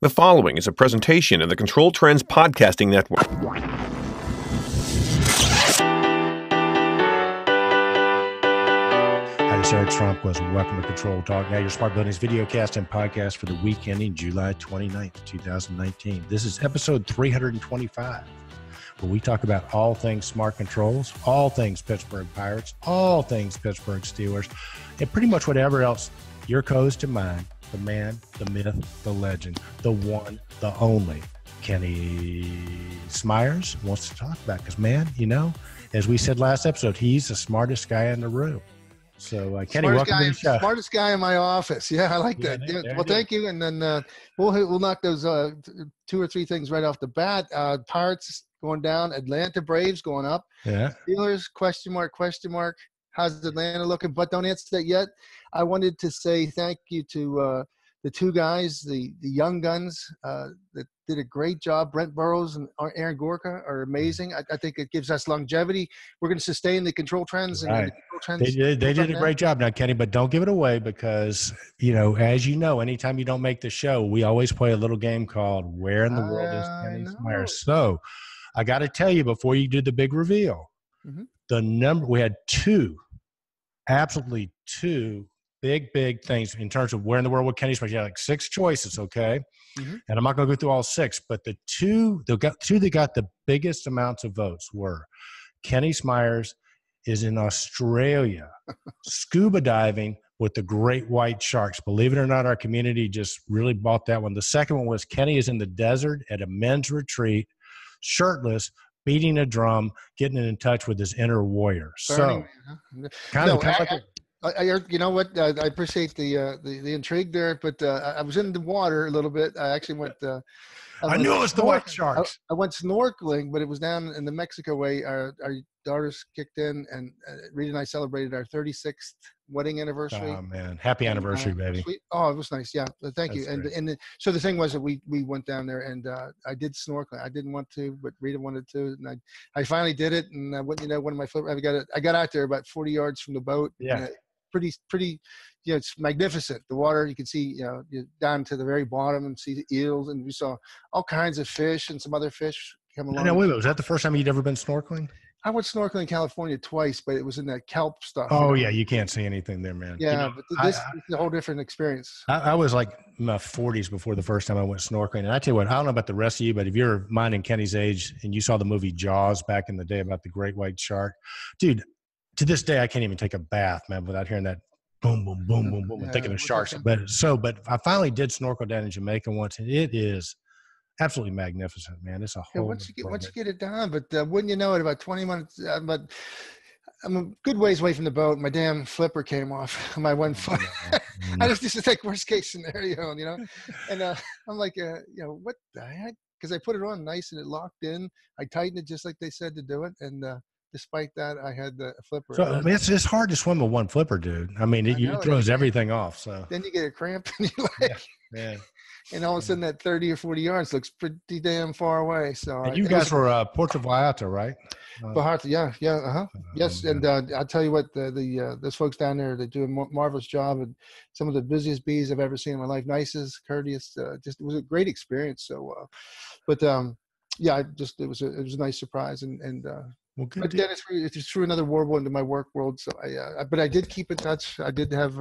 The following is a presentation of the Control Trends Podcasting Network. Hi, this is Eric Trump-West. Welcome to Control Talk. Now your smart buildings video cast and podcast for the week ending July 29th, 2019. This is episode 325, where we talk about all things smart controls, all things Pittsburgh Pirates, all things Pittsburgh Steelers, and pretty much whatever else your codes to mind. The man, the myth, the legend, the one, the only, Kenny Smyers wants to talk about. Because, man, you know, as we said last episode, he's the smartest guy in the room. So, Kenny, welcome to the show. Smartest guy in my office. Yeah, I like that. Well, thank you. And then we'll knock those two or three things right off the bat. Pirates going down, Atlanta Braves going up. Yeah. Steelers, question mark. How's Atlanta looking? But don't answer that yet. I wanted to say thank you to the two guys, the young guns that did a great job. Brent Burrows and Aaron Gorka are amazing. I think it gives us longevity. We're going to sustain the control trends. Right. And the control trends. They did a great job now, Kenny, but don't give it away because, you know, as you know, anytime you don't make the show, we always play a little game called Where in the World is Kenny Smyers? So I got to tell you before you do the big reveal, we had absolutely two big things in terms of where in the world would Kenny Smyers. You had like 6 choices, okay? And I'm not going to go through all 6, but the two that got the biggest amounts of votes were Kenny Smyers is in Australia scuba diving with the great white sharks. Believe it or not, our community just really bought that one. The second one was Kenny is in the desert at a men's retreat, shirtless, beating a drum, getting in touch with his inner warrior. So, you know what? I appreciate the intrigue there, but I was in the water a little bit. I actually went. I knew it was the white sharks. I went snorkeling, but it was down in the Mexico way. Our daughters kicked in, and Rita and I celebrated our 36th wedding anniversary. Oh man, happy anniversary, baby! Oh, it was nice. Yeah, thank you. And so the thing was that we went down there, and I did snorkeling. I didn't want to, but Rita wanted to, and I finally did it. And one of my I got out there about 40 yards from the boat. Yeah. Pretty, you know, it's magnificent. The water, you can see, you know, down to the very bottom and see the eels, and we saw all kinds of fish and some other fish come along. No, wait, was that the first time you'd ever been snorkeling? I went snorkeling in California twice, but it was in that kelp stuff. Oh, yeah, you can't see anything there, man. Yeah, you know, but this is a whole different experience. I was like in my 40s before the first time I went snorkeling. And I tell you what, I don't know about the rest of you, but if you're mine and Kenny's age and you saw the movie Jaws back in the day about the great white shark, dude, to this day, I can't even take a bath, man, without hearing that boom, boom, boom, boom, boom, and thinking of sharks. But I finally did snorkel down in Jamaica once, and it is absolutely magnificent, man. It's a whole. Once you get it done, but wouldn't you know it? About 20 minutes, but I'm a good ways away from the boat. My damn flipper came off my one foot. I just like worst case scenario, you know. And I'm like, you know, what the heck? Because I put it on nice and it locked in. I tightened it just like they said to do it, and despite that, I had the flipper. So I mean, it's hard to swim with one flipper, dude. I mean, it throws everything off. So then you get a cramp in your leg. Yeah. And all of a sudden, that 30 or 40 yards looks pretty damn far away. So and you guys were Puerto Vallarta, right? Vallarta, yeah, yes. And I'll tell you what, those folks down there, they do a marvelous job, and some of the busiest bees I've ever seen in my life. Nicest, courteous, just it was a great experience. So, yeah, it was a nice surprise, and. Well, good. But then it threw another warble into my work world. So but I did keep in touch. I did have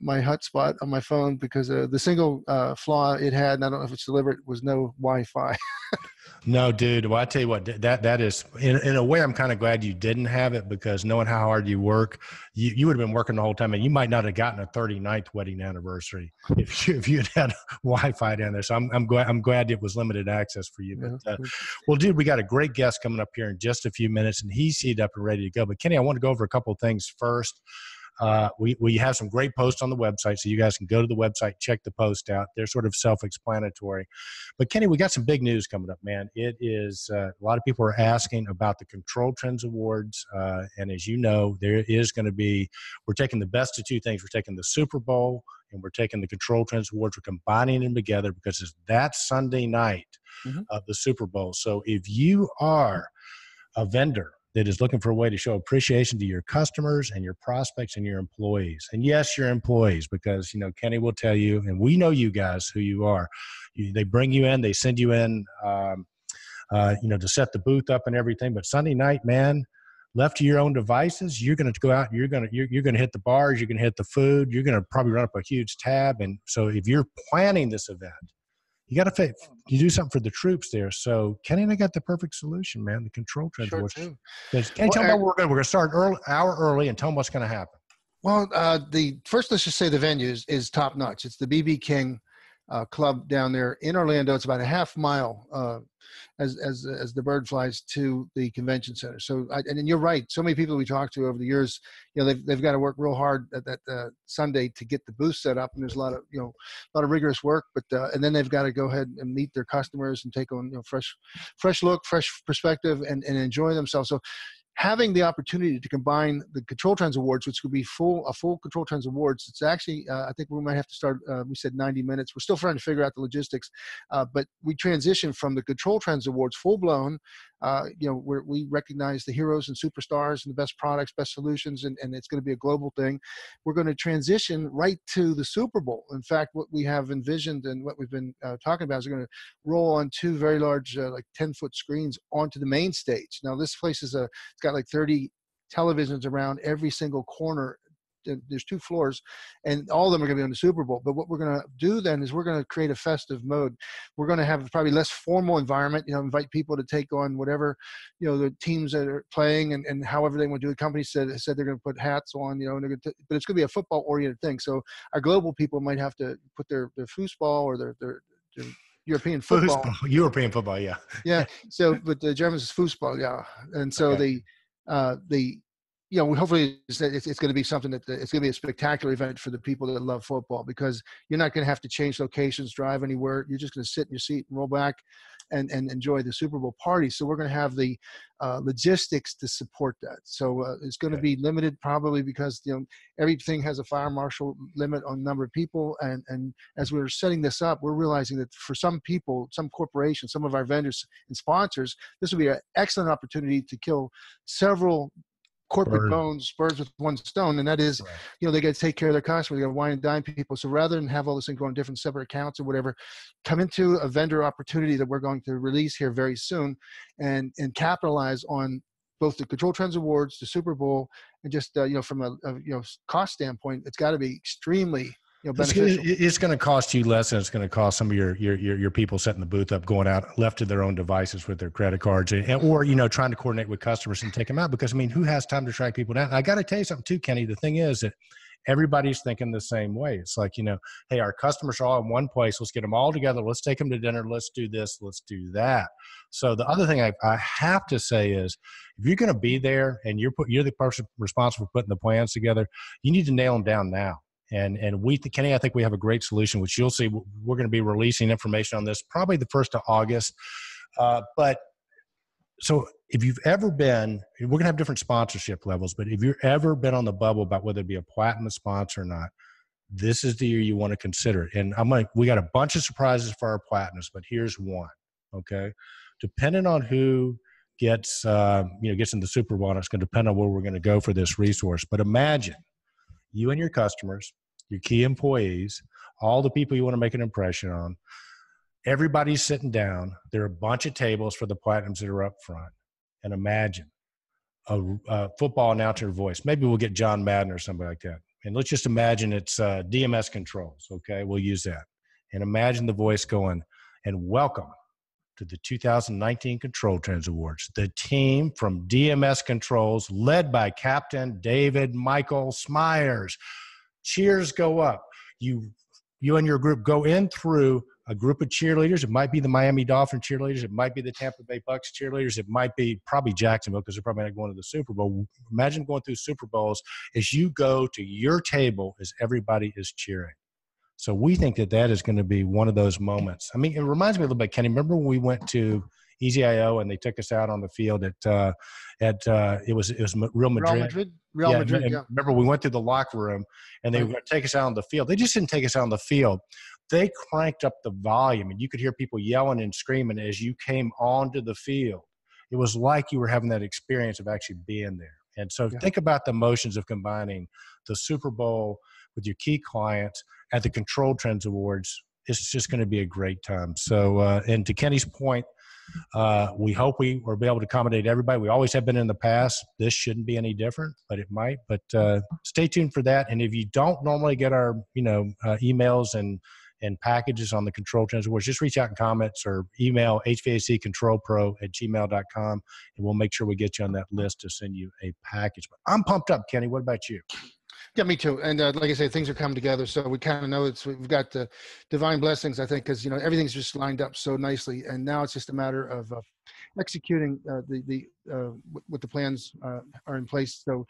my hotspot on my phone because the single flaw it had, and I don't know if it's deliberate, was no Wi-Fi. No, dude. Well, I tell you what, that is in a way, I'm kind of glad you didn't have it because knowing how hard you work, you would have been working the whole time, and you might not have gotten a 39th wedding anniversary if you had Wi-Fi down there. So I'm glad it was limited access for you. But, well, dude, we got a great guest coming up here in just a few minutes, and he's seated up and ready to go. But Kenny, I want to go over a couple of things first. We have some great posts on the website, so you guys can go to the website, check the post out. They're sort of self-explanatory. But Kenny, we got some big news coming up, man. It is a lot of people are asking about the ControlTrends Awards, and as you know, there is going to be. We're taking the best of two things. We're taking the Super Bowl and we're taking the ControlTrends Awards. We're combining them together because it's that Sunday night of the Super Bowl. So if you are a vendor that is looking for a way to show appreciation to your customers and your prospects and your employees. And yes, your employees, because, Kenny will tell you, and we know you guys who you are. They bring you in, they send you in, to set the booth up and everything. But Sunday night, man, left to your own devices, you're going to go out, you're going to hit the bars, you're going to hit the food, you're going to probably run up a huge tab. And so if you're planning this event, you got to do something for the troops there. So Kenny and I got the perfect solution, man. The ControlTrends Awards. Can you tell me what we're going to start an hour early and tell them what's going to happen? Well, let's just say the venue is top notch. It's the BB King club down there in Orlando. It's about a half mile as the bird flies to the convention center. So, and you're right. So many people we talked to over the years, they've got to work real hard at that Sunday to get the booth set up, and there's a lot of rigorous work. But and then they've got to go ahead and meet their customers and take on fresh look, fresh perspective, and enjoy themselves. So, having the opportunity to combine the ControlTrends Awards, which would be a full ControlTrends Awards, it's actually, I think we might have to start, we said 90 minutes. We're still trying to figure out the logistics, but we transitioned from the ControlTrends Awards full-blown, where we recognize the heroes and superstars and the best products, best solutions, and it's going to be a global thing. We're going to transition right to the Super Bowl. In fact, what we have envisioned and what we've been talking about is we're going to roll on two very large, 10-foot screens onto the main stage. Now, this place it's got like 30 televisions around every single corner. There's 2 floors, and all of them are going to be on the Super Bowl. But what we're going to do then is we're going to create a festive mode. We're going to have probably less formal environment, invite people to take on whatever, the teams that are playing and however they want to do it. Companies said they're going to put hats on, and they're going to, but it's going to be a football oriented thing. So our global people might have to put their foosball or their European football. Foosball. European football, yeah. Yeah. So, but the Germans is foosball, yeah. And so okay. Hopefully it's going to be something that it's going to be a spectacular event for the people that love football, because you're not going to have to change locations, drive anywhere. You're just going to sit in your seat and roll back and enjoy the Super Bowl party. So we're going to have the logistics to support that. So it's going to be limited, probably because everything has a fire marshal limit on number of people. And as we're setting this up, we're realizing that for some people, some corporations, some of our vendors and sponsors, this will be an excellent opportunity to kill several corporate birds with one stone, and that is, they got to take care of their customers, they got to wine and dine people. So rather than have all this thing going on different separate accounts or whatever, come into a vendor opportunity that we're going to release here very soon, and capitalize on both the ControlTrends Awards, the Super Bowl, and just from a cost standpoint, it's got to be extremely beneficial. It's going to cost you less than it's going to cost some of your people setting the booth up, going out left to their own devices with their credit cards, or trying to coordinate with customers and take them out. Because who has time to track people down? I got to tell you something too, Kenny. The thing is that everybody's thinking the same way. It's like, hey, our customers are all in one place. Let's get them all together. Let's take them to dinner. Let's do this. Let's do that. So the other thing I have to say is, if you're going to be there and you're the person responsible for putting the plans together, you need to nail them down now. And Kenny, I think we have a great solution, which you'll see. We're going to be releasing information on this probably the 1st of August. But so if you've ever been, we're going to have different sponsorship levels, but if you've ever been on the bubble about whether it be a platinum sponsor or not, this is the year you want to consider it. And we got a bunch of surprises for our platinums, but here's one. Okay. Depending on who gets in the Super Bowl, it's going to depend on where we're going to go for this resource. But imagine you and your customers, your key employees, all the people you want to make an impression on, everybody's sitting down. There are a bunch of tables for the platinums that are up front. And imagine a football announcer voice. Maybe we'll get John Madden or somebody like that. And let's just imagine it's DMS Controls, okay? We'll use that. And imagine the voice going, and welcome to the 2019 ControlTrends Awards. The team from DMS Controls, led by Captain David Michael Smyers. Cheers go up. You and your group go in through a group of cheerleaders. It might be the Miami Dolphin cheerleaders. It might be the Tampa Bay Bucks cheerleaders. It might be probably Jacksonville, because they're probably not going to the Super Bowl. Imagine going through Super Bowls as you go to your table as everybody is cheering. So we think that is going to be one of those moments. I mean, it reminds me a little bit, Kenny. Remember when we went to EZIO and they took us out on the field at it was Real Madrid. Real Madrid. Remember we went through the locker room and they were going to take us out on the field. They just didn't take us out on the field. They cranked up the volume, and you could hear people yelling and screaming as you came onto the field. it was like you were having that experience of actually being there. And so think about the emotions of combining the Super Bowl with your key clients at the ControlTrends Awards. It's just going to be a great time. So, and to Kenny's point, we hope we will be able to accommodate everybody. We always have been in the past. This shouldn't be any different, but it might. But stay tuned for that. And if you don't normally get our, emails and packages on the ControlTrends Awards, just reach out in comments or email hvaccontrolpro@gmail.com, and we'll make sure we get you on that list to send you a package. But I'm pumped up, Kenny. What about you? Yeah, me too. And like I say, things are coming together. So we kind of know we've got the divine blessings, I think, because, everything's just lined up so nicely. And now it's just a matter of executing what the plans are in place. So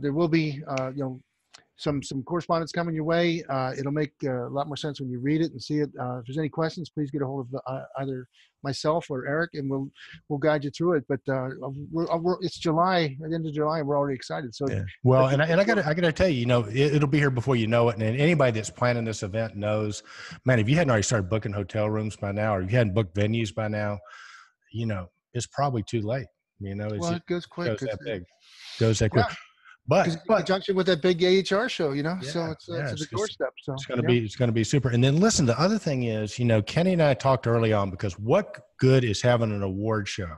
there will be, some correspondence coming your way. It'll make a lot more sense when you read it and see it. If there's any questions, please get a hold of either myself or Eric, and we'll guide you through it. But it's July, at the end of July, and we're already excited. So well, and I gotta tell you, it'll be here before you know it. And anybody that's planning this event knows, man, if you hadn't already started booking hotel rooms by now, or you hadn't booked venues by now, it's probably too late. It goes quick. Goes that big. Goes that quick. Yeah. But in conjunction with that big AHR show, so it's a doorstep. So it's going to be super. And then listen, the other thing is, Kenny and I talked early on, because what good is having an award show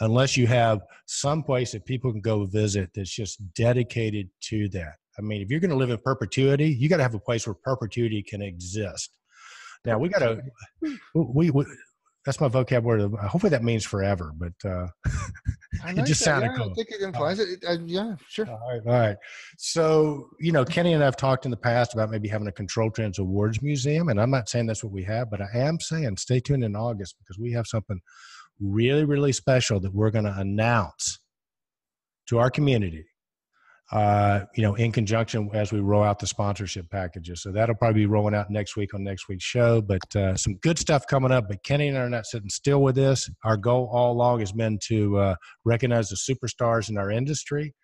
unless you have some place that people can go visit that's just dedicated to that? I mean, if you're going to live in perpetuity, you got to have a place where perpetuity can exist. Now we that's my vocabulary. Hopefully that means forever, but it just sounded cool. I think it implies it. Yeah, sure. All right. So, Kenny and I have talked in the past about maybe having a ControlTrends Awards museum, and I'm not saying that's what we have, but I am saying stay tuned in August, because we have something really, really special that we're going to announce to our community, in conjunction as we roll out the sponsorship packages. So that'll probably be rolling out next week on next week's show, but some good stuff coming up. But Kenny and I are not sitting still with this. Our goal all along has been to recognize the superstars in our industry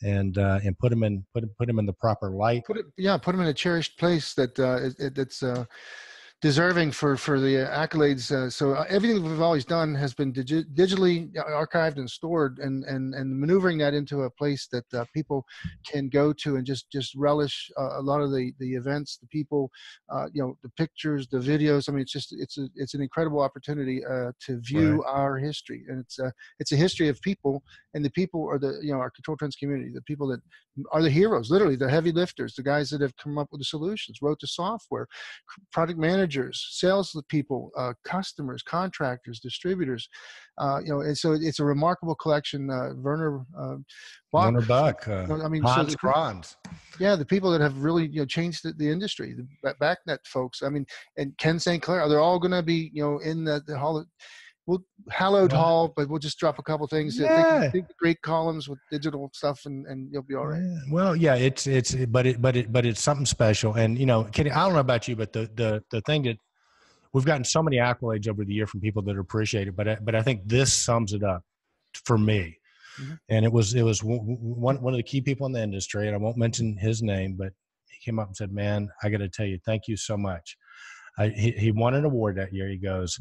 and put them in the proper light. Put them in a cherished place that's deserving for the accolades. So everything that we've always done has been digitally archived and stored, and maneuvering that into a place that people can go to and just relish a lot of the events, the people, the pictures, the videos. I mean, it's an incredible opportunity to view our history, and it's a history of people, and the people are our ControlTrends community, the people that are the heroes, literally the heavy lifters, the guys that have come up with the solutions, wrote the software, product managers, sales people, customers, contractors, distributors, and so it's a remarkable collection. Werner Buck, Hans Kranz. Yeah, the people that have really changed the industry, the BACnet folks. I mean, and Ken Sinclair, they're all going to be in the hall. Hallowed hall, but we'll just drop a couple things. Yeah. Think great columns with digital stuff, and you'll be all right. Yeah. Well, yeah, but it's something special. And Kenny, I don't know about you, but the thing that we've gotten so many accolades over the year from people that appreciate it, but I think this sums it up for me. Mm-hmm. And it was one of the key people in the industry, and I won't mention his name, but he came up and said, "Man, I got to tell you, thank you so much." He won an award that year. He goes,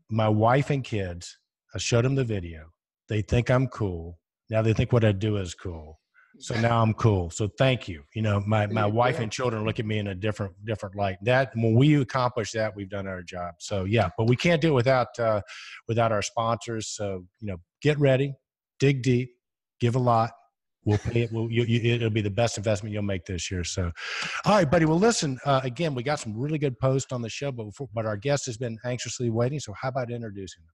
"My wife and kids, I showed them the video. They think I'm cool. Now they think what I do is cool. So now I'm cool. So thank you." My wife and children look at me in a different light. That when we accomplish that, we've done our job. So yeah, but we can't do it without our sponsors. So get ready, dig deep, give a lot. We'll pay it. It'll be the best investment you'll make this year. So, all right, buddy. Well, listen, again, we got some really good posts on the show, but our guest has been anxiously waiting. So how about introducing them?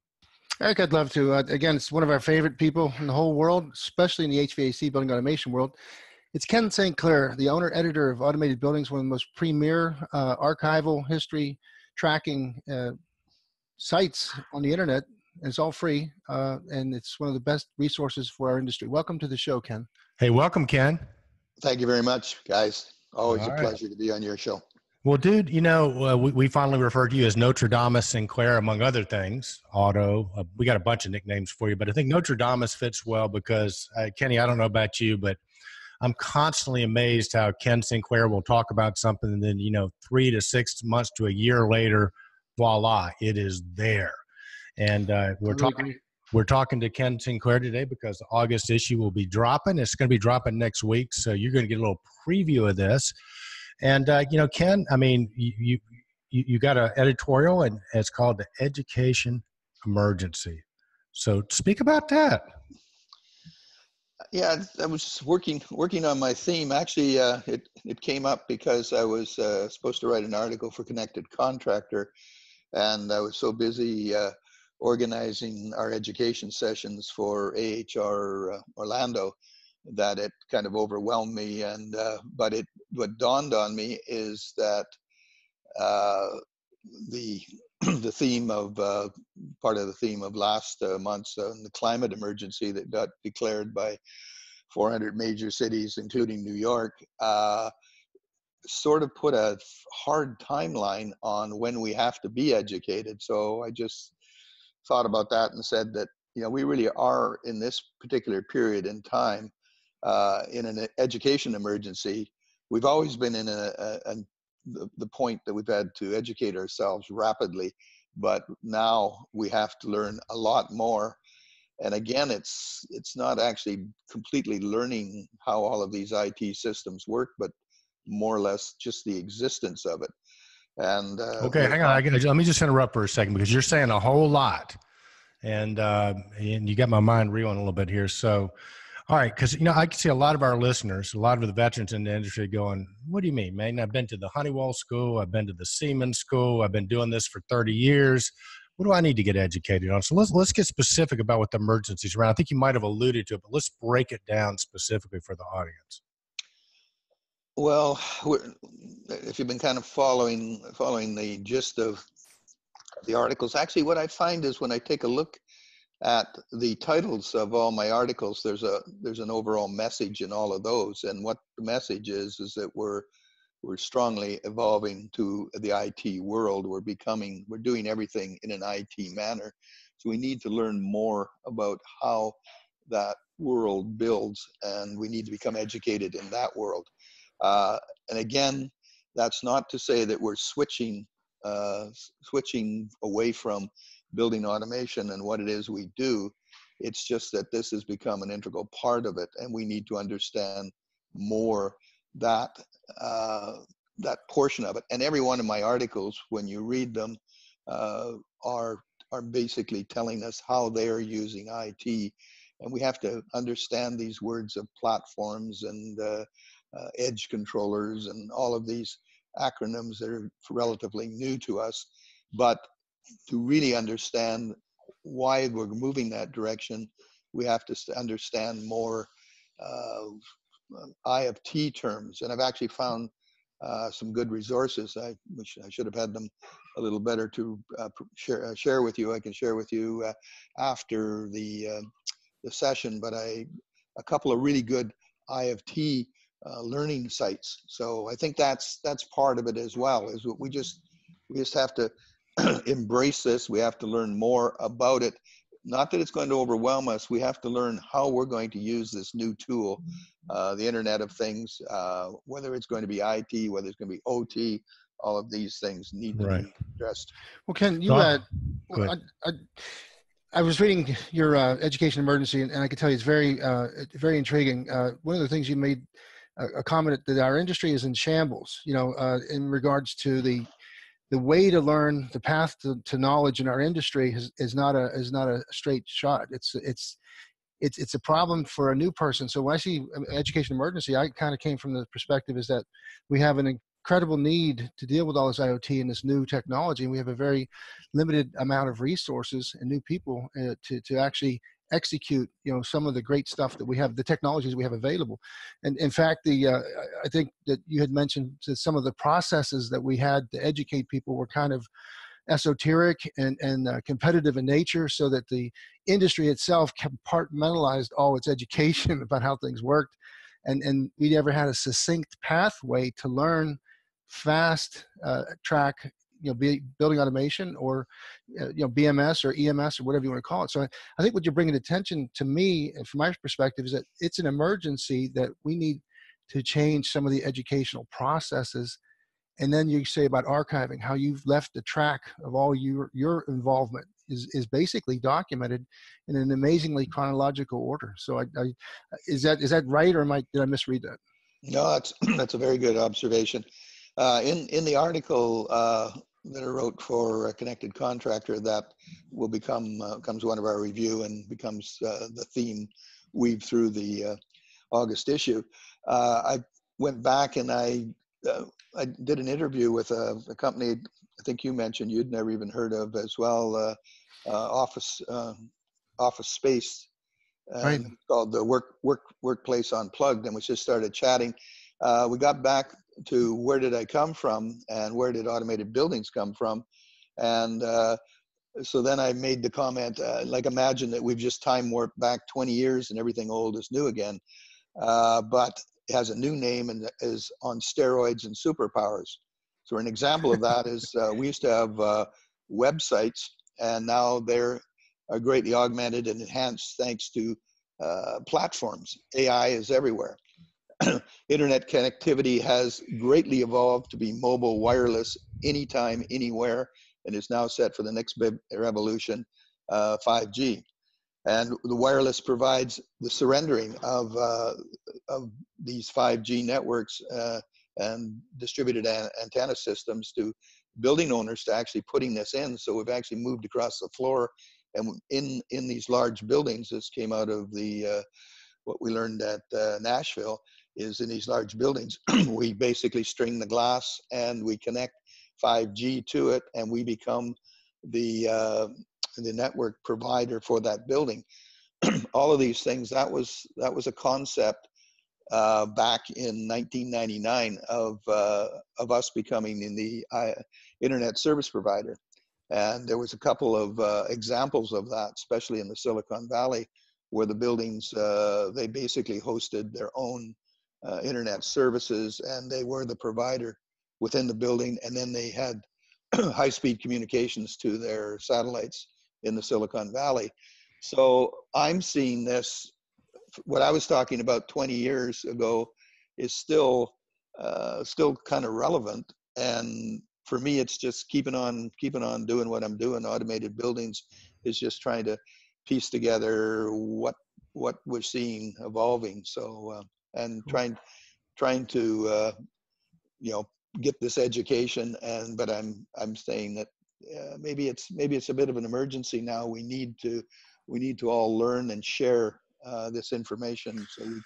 Eric, I'd love to. Again, it's one of our favorite people in the whole world, especially in the HVAC building automation world. It's Ken Sinclair, the owner-editor of Automated Buildings, one of the most premier archival history tracking sites on the internet. It's all free, and it's one of the best resources for our industry. Welcome to the show, Ken. Hey, welcome, Ken. Thank you very much, guys. Always a pleasure to be on your show. Well, dude, we finally refer to you as Notre Dame Sinclair, among other things. We got a bunch of nicknames for you, but I think Notre Dame fits well because, Kenny, I don't know about you, but I'm constantly amazed how Ken Sinclair will talk about something, and then 3 to 6 months to a year later, voila, it is there. And we're talking We're talking to Ken Sinclair today because the August issue will be dropping. It's going to be dropping next week, so you're going to get a little preview of this. And Ken, I mean, you got an editorial, and it's called The Education Emergency. So speak about that. Yeah, I was working on my theme. Actually, it came up because I was supposed to write an article for Connected Contractor, and I was so busy organizing our education sessions for AHR Orlando that it kind of overwhelmed me. And but what dawned on me is that the the theme of part of the theme of last month's the climate emergency that got declared by 400 major cities, including New York, sort of put a hard timeline on when we have to be educated. So I just thought about that and said that, we really are in this particular period in time in an education emergency. We've always been in the point that we've had to educate ourselves rapidly, but now we have to learn a lot more. And again, it's not actually completely learning how all of these IT systems work, but more or less just the existence of it. And okay, hang on. Let me just interrupt for a second because you're saying a whole lot, and you got my mind reeling a little bit here. So, all right, because I can see a lot of our listeners, a lot of the veterans in the industry going, "What do you mean, man? I've been to the Honeywell school, I've been to the Siemens school, I've been doing this for 30 years. What do I need to get educated on?" So let's get specific about what the emergencies are. I think you might have alluded to it, but let's break it down specifically for the audience. Well, if you've been kind of following the gist of the articles, actually what I find is when I take a look at the titles of all my articles, there's an overall message in all of those. And what the message is that we're strongly evolving to the IT world. We're doing everything in an IT manner. So we need to learn more about how that world builds, and we need to become educated in that world. And again, that's not to say that we're switching away from building automation and what it is we do. It's just that this has become an integral part of it, and we need to understand more that portion of it. And every one of my articles, when you read them, are basically telling us how they're using IT, and we have to understand these words of platforms and edge controllers and all of these acronyms that are relatively new to us. But to really understand why we're moving that direction, we have to understand more IFT terms. And I've actually found some good resources. I should have had them a little better to share with you. I can share with you after the session, but a couple of really good IFT learning sites. So I think that's part of it as well. Is we just have to embrace this. We have to learn more about it. Not that it's going to overwhelm us. We have to learn how we're going to use this new tool, the Internet of Things, whether it's going to be IT, whether it's going to be OT. All of these things need to be addressed. Well, Ken, I was reading your education emergency, and I can tell you it's very intriguing. One of the things you made a comment that our industry is in shambles, in regards to the way to learn, the path to knowledge in our industry is not a straight shot. It's a problem for a new person. So when I see education emergency, I kind of came from the perspective is that we have an incredible need to deal with all this IoT and this new technology, and we have a very limited amount of resources and new people to actually execute some of the great stuff that we have, the technologies we have available. And in fact, I think that you had mentioned that some of the processes that we had to educate people were kind of esoteric and competitive in nature, so that the industry itself compartmentalized all its education about how things worked, and we never had a succinct pathway to learn fast track building automation or BMS or EMS or whatever you want to call it. So I think what you're bringing attention to me, and from my perspective, is that it's an emergency that we need to change some of the educational processes. And then you say about archiving, how you've left the track of all your involvement is basically documented in an amazingly chronological order. So is that right, or did I misread that? No, that's a very good observation. In the article that I wrote for a Connected Contractor, that will comes one of our review and becomes the theme weaved through the August issue. I went back and I did an interview with a company I think you mentioned you'd never even heard of as well, office space. Right. Called the Workplace Unplugged, and we just started chatting. We got back to where did I come from and where did automated buildings come from, and so then I made the comment, like, imagine that we've just time warped back 20 years and everything old is new again, but it has a new name and is on steroids and superpowers. So an example of that is we used to have websites, and now they're are greatly augmented and enhanced thanks to platforms. AI is everywhere. Internet connectivity has greatly evolved to be mobile, wireless, anytime, anywhere, and is now set for the next big revolution, 5G. And the wireless provides the surrendering of these 5G networks and distributed antenna systems to building owners to actually putting this in. So we've actually moved across the floor, and in these large buildings, this came out of the what we learned at Nashville, is in these large buildings, we basically string the glass and we connect 5G to it, and we become the network provider for that building. All of these things, that was a concept back in 1999 of us becoming in the internet service provider. And there was a couple of examples of that, especially in the Silicon Valley, where the buildings, they basically hosted their own internet services, and they were the provider within the building. And then they had high-speed communications to their satellites in the Silicon Valley. So I'm seeing this, what I was talking about 20 years ago is still kind of relevant. And for me, it's just keeping on doing what I'm doing. Automated buildings is just trying to piece together what we're seeing evolving. So and trying to get this education. But I'm saying that maybe it's a bit of an emergency now. We need to all learn and share this information so we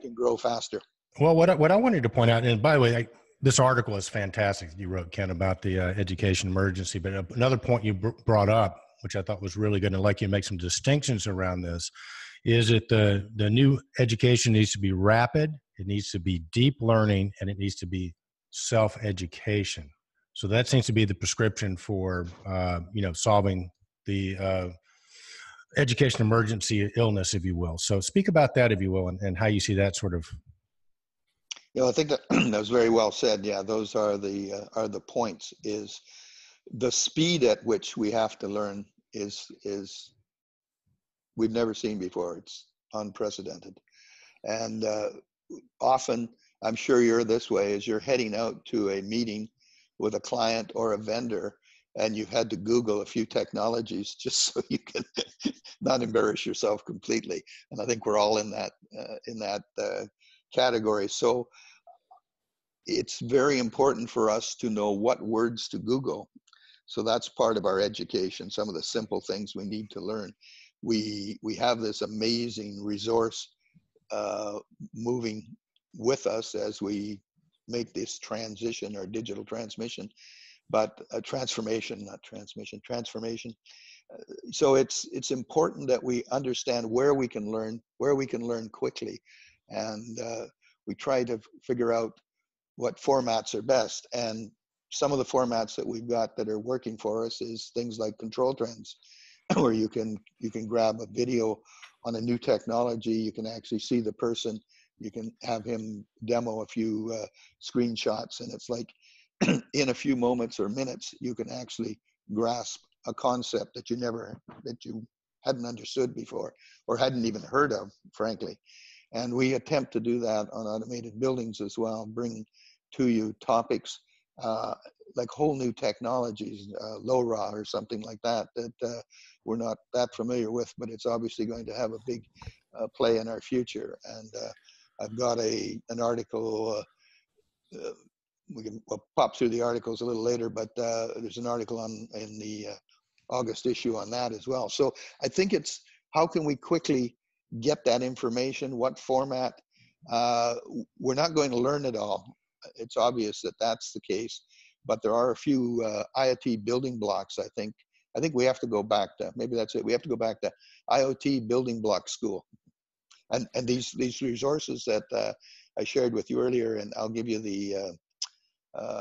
can grow faster. Well, what I wanted to point out, and by the way, this article is fantastic that you wrote, Ken, about the education emergency. But another point you brought up, which I thought was really good, and I'd like you to make some distinctions around this, is that the new education needs to be rapid, it needs to be deep learning, and it needs to be self-education. So that seems to be the prescription for solving the education emergency illness, if you will. So speak about that, if you will, and how you see that sort of. I think that that was very well said. Yeah, those are the points. Is the speed at which we have to learn is we've never seen before. It's unprecedented, and often, I'm sure you're this way, as you're heading out to a meeting with a client or a vendor, and you've had to Google a few technologies just so you can not embarrass yourself completely. And I think we're all in that category. So it's very important for us to know what words to Google. So that's part of our education, some of the simple things we need to learn. We have this amazing resource moving with us as we make this transition or digital transmission, but transformation. So it's important that we understand where we can learn quickly, and we try to figure out what formats are best. And some of the formats that we've got that are working for us is things like ControlTrends, where you can grab a video on a new technology, you can actually see the person, you can have him demo a few screenshots, and it's like in a few moments or minutes, you can actually grasp a concept that you hadn't understood before or hadn't even heard of, frankly. And we attempt to do that on automated buildings as well, bring to you topics like whole new technologies, LoRa or something like that, that we're not that familiar with, but it's obviously going to have a big play in our future. And I've got an article, we'll pop through the articles a little later, but there's an article in the August issue on that as well. So I think it's, how can we quickly get that information, what format? We're not going to learn it all. It's obvious that that's the case, but there are a few IoT building blocks. I think we have to go back to, maybe that's it. We have to go back to IoT building block school. And these resources that I shared with you earlier, and I'll give you the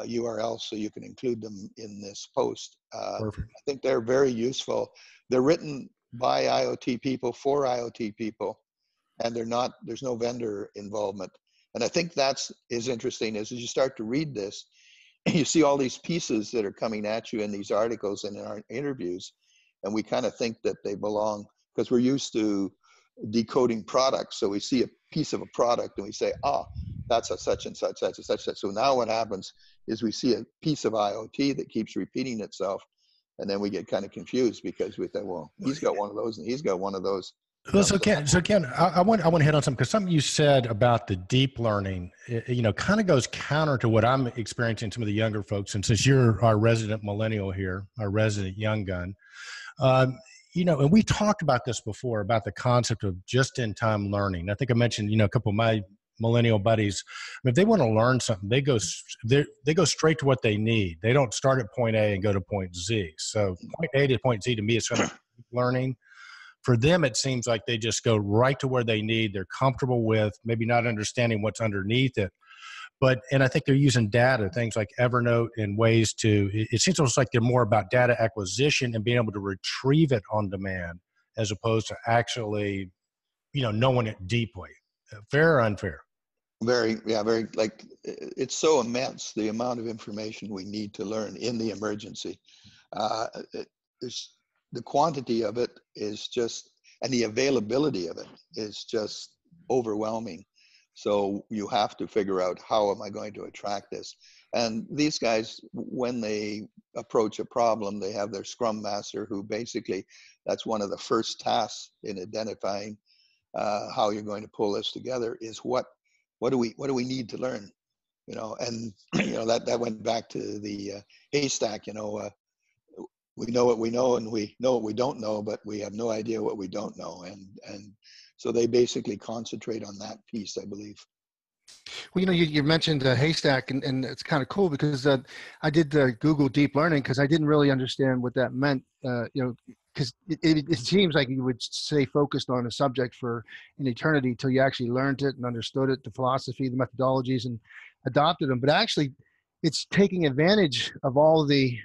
URL so you can include them in this post. Perfect. I think they're very useful. They're written by IoT people for IoT people, and there's no vendor involvement. And I think is interesting is as you start to read this, you see all these pieces that are coming at you in these articles and in our interviews, and we kind of think that they belong, because we're used to decoding products. So we see a piece of a product and we say, that's a such and such, such and such, such. So now what happens is we see a piece of IoT that keeps repeating itself, and then we get kind of confused because we think, well, he's got one of those and he's got one of those. Well, so Ken, I want to hit on something, because something you said about the deep learning, kind of goes counter to what I'm experiencing some of the younger folks. And since you're our resident millennial here, our resident young gun, and we talked about this before, about the concept of just-in-time learning. I think I mentioned, a couple of my millennial buddies, if they want to learn something, they go straight to what they need. They don't start at point A and go to point Z. So point A to point Z, to me, is kind of learning. For them, it seems like they just go right to where they need. They're comfortable with maybe not understanding what's underneath it. And I think they're using data, things like Evernote, and ways to, it seems almost like they're more about data acquisition and being able to retrieve it on demand, as opposed to actually, knowing it deeply. Fair or unfair? Very, like, it's so immense, the amount of information we need to learn in the emergency. The quantity of it is just, and the availability of it is just overwhelming. So you have to figure out, how am I going to attract this? And these guys, when they approach a problem, they have their Scrum Master, who basically, that's one of the first tasks in identifying how you're going to pull this together, is what do we need to learn? And that went back to the haystack. We know what we know, and we know what we don't know, but we have no idea what we don't know. And so they basically concentrate on that piece, I believe. Well, you mentioned haystack, and it's kind of cool because I did Google deep learning because I didn't really understand what that meant. Because it seems like you would stay focused on a subject for an eternity till you actually learned it and understood it, the philosophy, the methodologies, and adopted them. But actually, it's taking advantage of all the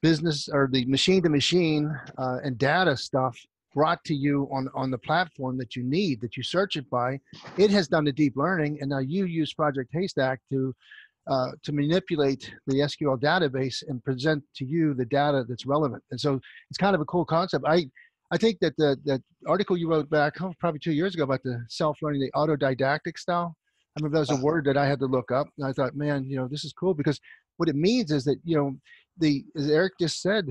business or the machine-to-machine and data stuff brought to you on the platform that you need, that you search it by. It has done the deep learning, and now you use Project Haystack to manipulate the SQL database and present to you the data that's relevant. And so it's kind of a cool concept. I think that that article you wrote back probably 2 years ago about the self-learning, the autodidactic style, I remember that was a word that I had to look up, and I thought, man, this is cool, because what it means is that, as Eric just said,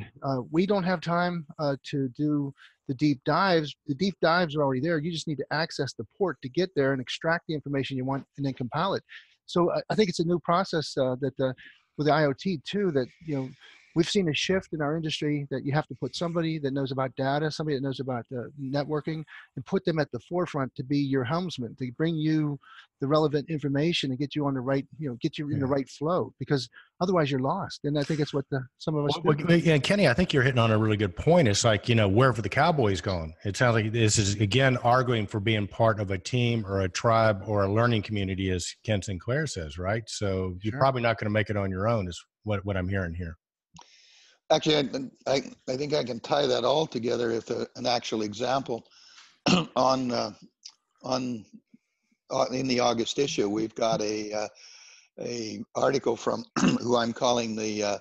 we don't have time to do the deep dives. The deep dives are already there. You just need to access the port to get there and extract the information you want and then compile it. So I think it's a new process that with the IoT too, that, we've seen a shift in our industry that you have to put somebody that knows about data, somebody that knows about networking, and put them at the forefront to be your helmsman, to bring you the relevant information and get you on the right, get you in the right flow, because otherwise you're lost. And I think it's what some of us do. Yeah, Kenny, I think you're hitting on a really good point. It's like, wherever the Cowboys going, it sounds like this is, again, arguing for being part of a team or a tribe or a learning community, as Ken Sinclair says, right? So you're probably not going to make it on your own, is what I'm hearing here. Actually, I think I can tie that all together with an actual example. In the August issue, we've got a article from who I'm calling the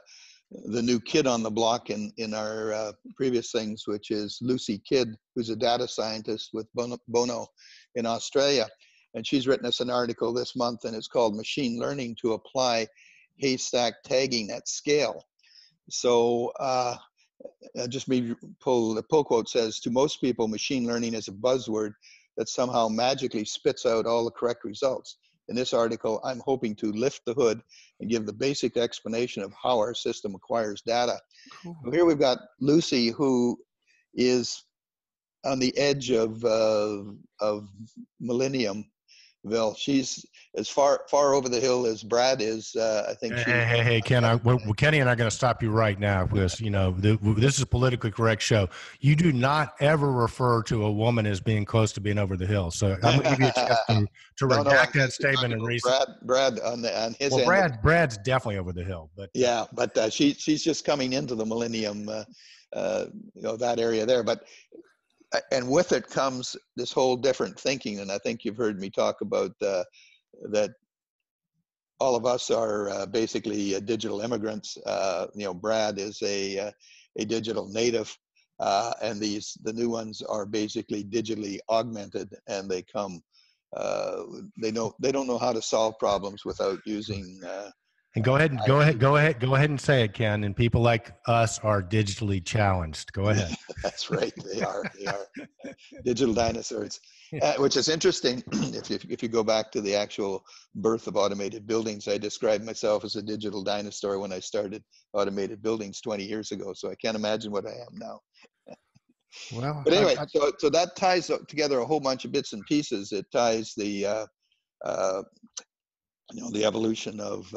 new kid on the block in our previous things, which is Lucy Kidd, who's a data scientist with Bono in Australia, and she's written us an article this month, and it's called "Machine Learning to Apply haystack tagging at scale. So just maybe the pull quote says, to most people, machine learning is a buzzword that somehow magically spits out all the correct results. In this article, I'm hoping to lift the hood and give the basic explanation of how our system acquires data. Cool. So here we've got Lucy, who is on the edge of Millenniumville. She's as far over the hill as Brad is. I think Hey, Ken, Kenny and I are going to stop you right now because, this is a politically correct show. You do not ever refer to a woman as being close to being over the hill. So I'm going to give you a chance to redact that statement and Brad on his end. Brad's definitely over the hill, but yeah, but she's just coming into the Millennium, that area there. But and with it comes this whole different thinking, and I think you've heard me talk about that. All of us are basically digital immigrants. Brad is a digital native, and the new ones are basically digitally augmented, and they come. They don't know how to solve problems without using. And go ahead and say it, Ken. And people like us are digitally challenged. Go ahead. That's right. They are digital dinosaurs, which is interesting. If you go back to the actual birth of automated buildings, I described myself as a digital dinosaur when I started automated buildings 20 years ago. So I can't imagine what I am now. Well, but anyway, so that ties together a whole bunch of bits and pieces. It ties the evolution of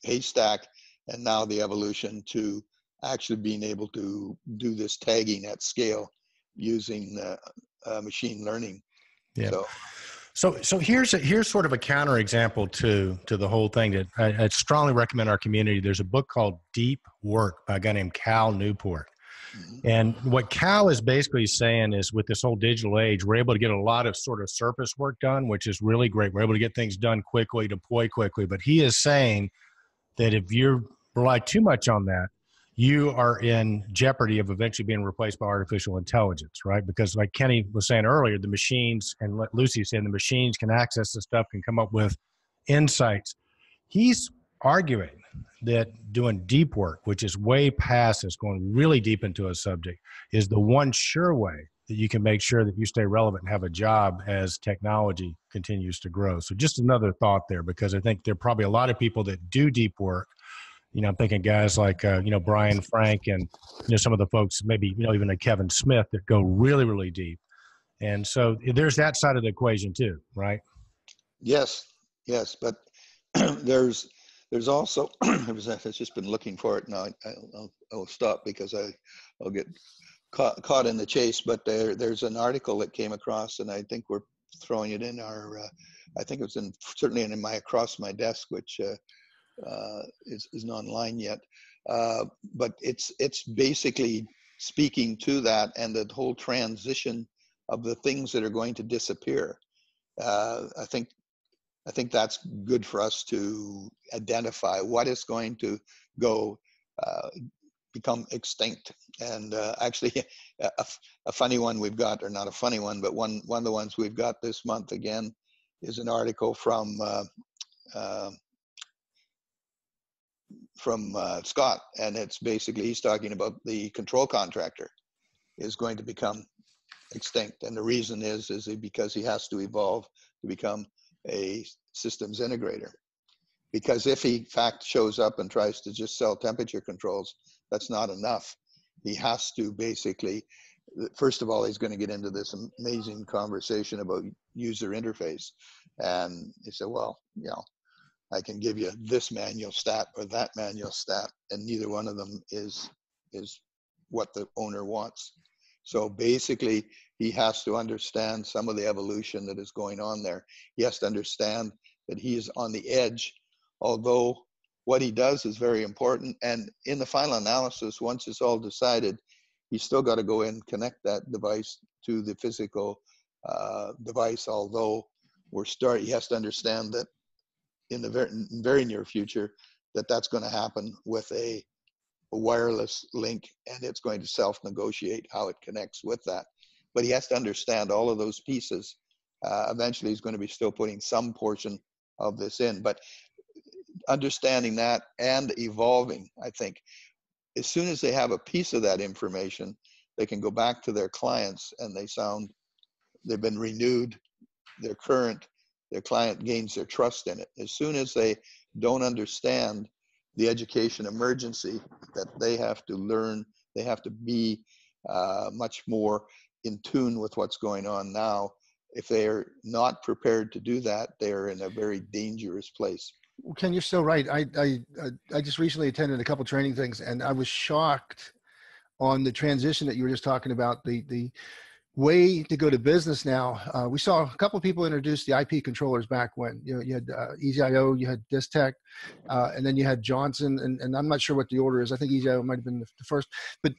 haystack, and now the evolution to actually being able to do this tagging at scale using machine learning. Yeah. So here's sort of a counterexample to the whole thing that I'd strongly recommend our community. There's a book called Deep Work by a guy named Cal Newport. Mm-hmm. And what Cal is basically saying is, with this whole digital age, we're able to get a lot of sort of surface work done, which is really great. We're able to get things done quickly, deploy quickly. But he is saying that if you rely too much on that, you are in jeopardy of eventually being replaced by artificial intelligence, right? Because like Kenny was saying earlier, the machines, and Lucy was saying, the machines can access the stuff, can come up with insights. He's arguing that doing deep work, which is way past this, going really deep into a subject, is the one sure way that you can make sure that you stay relevant and have a job as technology continues to grow. So just another thought there, because I think there are probably a lot of people that do deep work. I'm thinking guys like, Brian Frank and, some of the folks, maybe, even a Kevin Smith, that go really, really deep. And so there's that side of the equation too, right? Yes. But there's also, I've just been looking for it now. I'll stop because I'll get caught in the chase. But there's an article that came across, and I think we're throwing it in our, I think it was certainly in my across my desk, which isn't online yet. But it's basically speaking to that and the whole transition of the things that are going to disappear. I think that's good for us to identify what is going to go become extinct. And actually, a funny one we've got, or not a funny one, but one of the ones we've got this month again is an article from Scott, and it's basically, he's talking about the control contractor is going to become extinct, and the reason is because he has to evolve to become a systems integrator. Because if he in fact shows up and tries to just sell temperature controls, that's not enough. He has to basically, first of all, he's going to get into this amazing conversation about user interface, and he said, well, I can give you this manual stat or that manual stat, and neither one of them is what the owner wants. So basically, he has to understand some of the evolution that is going on there. He has to understand that he is on the edge, although what he does is very important. And in the final analysis, once it's all decided, he's still got to go in and connect that device to the physical device, although he has to understand that in the very near future, that's going to happen with a wireless link, and it's going to self-negotiate how it connects with that. But he has to understand all of those pieces. Eventually, he's going to be still putting some portion of this in. But understanding that and evolving. I think as soon as they have a piece of that information, they can go back to their clients and they've been renewed, they're current, their client gains their trust in it. As soon as they don't understand the education emergency that they have to learn, they have to be much more in tune with what's going on now. If they're not prepared to do that, they're in a very dangerous place. Ken, you're so right. I just recently attended a couple training things, and I was shocked on the transition that you were just talking about. The way to go to business now. We saw a couple of people introduce the IP controllers back when you had EasyIO, you had Distech, and then you had Johnson, and I'm not sure what the order is. I think EasyIO might have been the first, but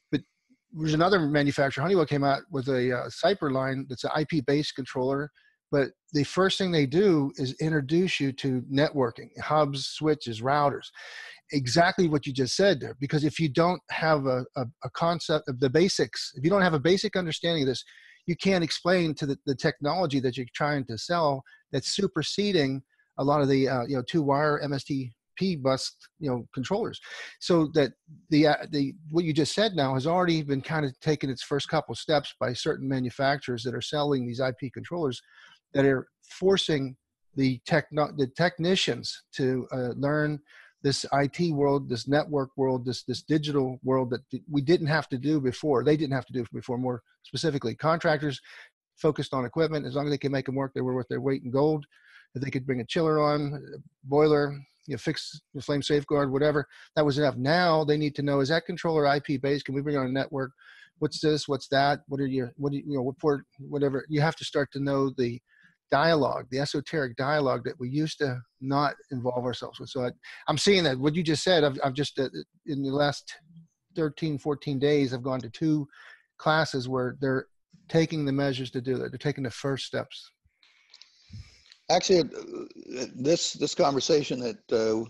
there's another manufacturer. Honeywell came out with a Cyper line that's an IP-based controller. But the first thing they do is introduce you to networking, hubs, switches, routers. Exactly what you just said there. Because if you don't have a concept of the basics, if you don't have a basic understanding of this, you can't explain to the technology that you're trying to sell that's superseding a lot of the two-wire MSTP bus controllers. So that the what you just said now has already been kind of taken its first couple of steps by certain manufacturers that are selling these IP controllers, that are forcing the technicians to learn this IT world, this network world, this digital world that we didn't have to do before. They didn't have to do before. More specifically, contractors focused on equipment. As long as they could make them work, they were worth their weight in gold. If they could bring a chiller on, a boiler, fix the flame safeguard, whatever, that was enough. Now they need to know, is that controller IP based? Can we bring it on a network? What's this? What's that? What port, whatever. You have to start to know the dialogue, the esoteric dialogue that we used to not involve ourselves with. So I'm seeing that what you just said. I've just in the last 13, 14 days, I've gone to 2 classes where they're taking the measures to do that. They're taking the first steps. Actually, this conversation that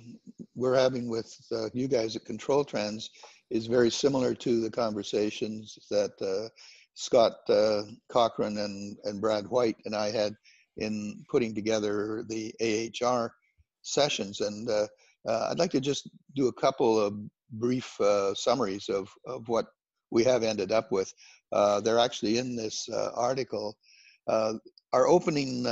we're having with you guys at ControlTrends is very similar to the conversations that Scott Cochran and Brad White and I had in putting together the AHR sessions. And I'd like to just do a couple of brief summaries of what we have ended up with. They're actually in this article. Our opening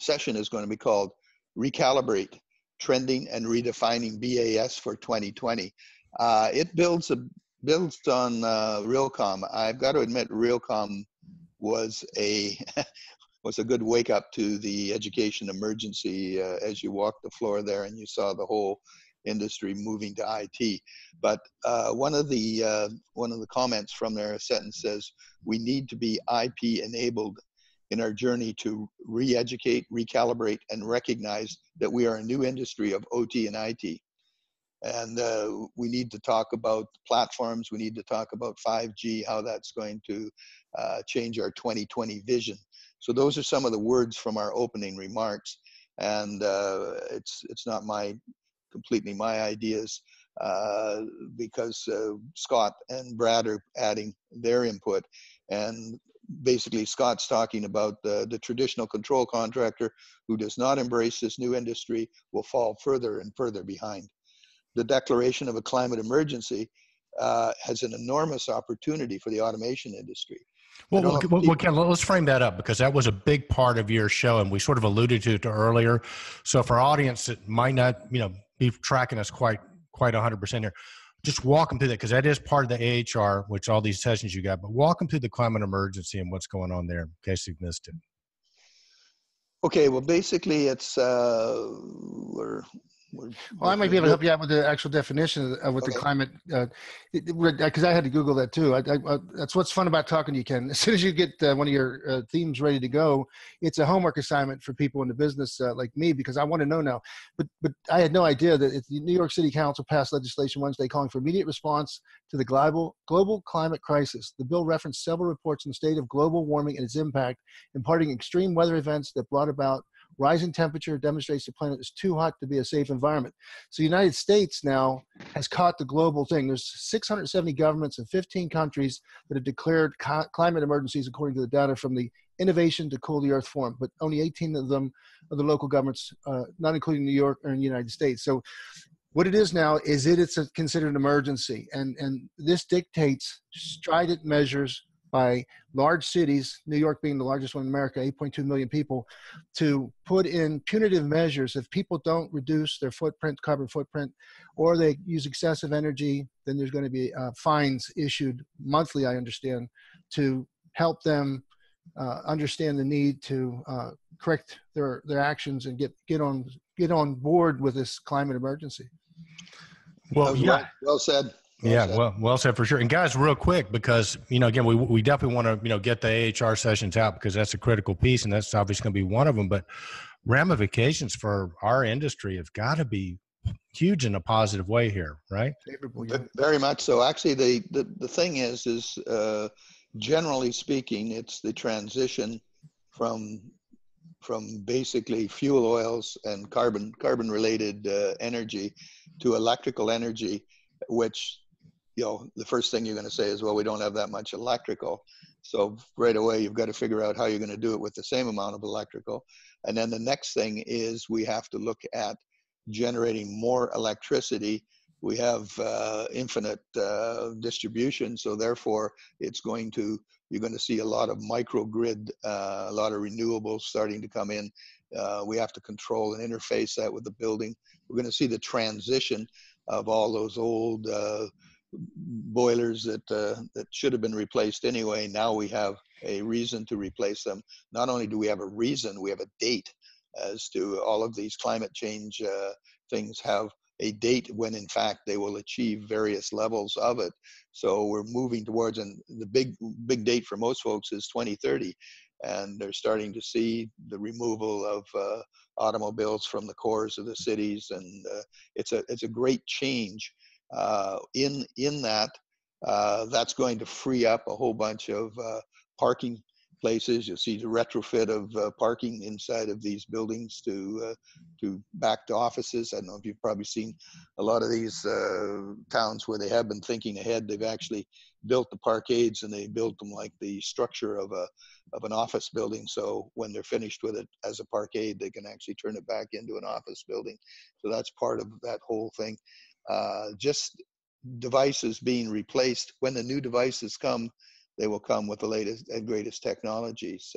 session is going to be called Recalibrate, Trending and Redefining BAS for 2020. It builds on Realcomm. I've got to admit, Realcomm was a good wake up to the education emergency as you walked the floor there and you saw the whole industry moving to IT. But one of the comments from their sentence says, we need to be IP enabled in our journey to re-educate, recalibrate, and recognize that we are a new industry of OT and IT. And we need to talk about platforms. We need to talk about 5G, how that's going to change our 2020 vision. So those are some of the words from our opening remarks. And it's not completely my ideas because Scott and Brad are adding their input. And basically Scott's talking about the traditional control contractor who does not embrace this new industry will fall further and further behind. The declaration of a climate emergency has an enormous opportunity for the automation industry. Well, Ken, let's frame that up, because that was a big part of your show, and we sort of alluded to it earlier. So for our audience that might not, be tracking us quite 100% here, just walk them through that, because that is part of the AHR, which all these sessions you got. But walk them through the climate emergency and what's going on there, in case you've missed it. Okay, well, basically, it's Well, I might be able to help you out with the actual definition of what the climate, because I had to Google that too. That's what's fun about talking to you, Ken. As soon as you get one of your themes ready to go, it's a homework assignment for people in the business like me, because I want to know now. But I had no idea that the New York City Council passed legislation Wednesday calling for immediate response to the global climate crisis. The bill referenced several reports on the state of global warming and its impact, imparting extreme weather events that brought about rising temperature demonstrates the planet is too hot to be a safe environment. So the United States now has caught the global thing. There's 670 governments in 15 countries that have declared climate emergencies, according to the data from the innovation to cool the earth form, but only 18 of them are the local governments, not including New York or in the United States. So what it is now is it's considered an emergency. And this dictates strident measures by large cities, New York being the largest one in America, 8.2 million people, to put in punitive measures. If people don't reduce their footprint, carbon footprint, or they use excessive energy, then there's going to be fines issued monthly, I understand, to help them understand the need to correct their actions and get on board with this climate emergency. Well, yeah. Right. Well said. Well said for sure. And guys, real quick, because, again, we definitely want to, get the AHR sessions out because that's a critical piece, and that's obviously going to be one of them. But ramifications for our industry have got to be huge in a positive way here, right? Favorable, yeah. Very much so. Actually, the thing is generally speaking, it's the transition from basically fuel oils and carbon related energy to electrical energy, which, the first thing you're going to say is, well, we don't have that much electrical. So right away, you've got to figure out how you're going to do it with the same amount of electrical. And then the next thing is we have to look at generating more electricity. We have infinite distribution. So therefore, you're going to see a lot of microgrid, a lot of renewables starting to come in. We have to control and interface that with the building. We're going to see the transition of all those old boilers that should have been replaced anyway. Now we have a reason to replace them. Not only do we have a reason, we have a date, as to all of these climate change things have a date when in fact they will achieve various levels of it. So we're moving towards, and the big date for most folks is 2030. And they're starting to see the removal of automobiles from the cores of the cities. And it's a great change in that. That's going to free up a whole bunch of parking places. You'll see the retrofit of parking inside of these buildings to back to offices. I don't know if you've probably seen a lot of these towns where they have been thinking ahead. They've actually built the parkades, and they built them like the structure of an office building. So when they're finished with it as a parkade, they can actually turn it back into an office building. So that's part of that whole thing. Just devices being replaced. When the new devices come, they will come with the latest and greatest technologies.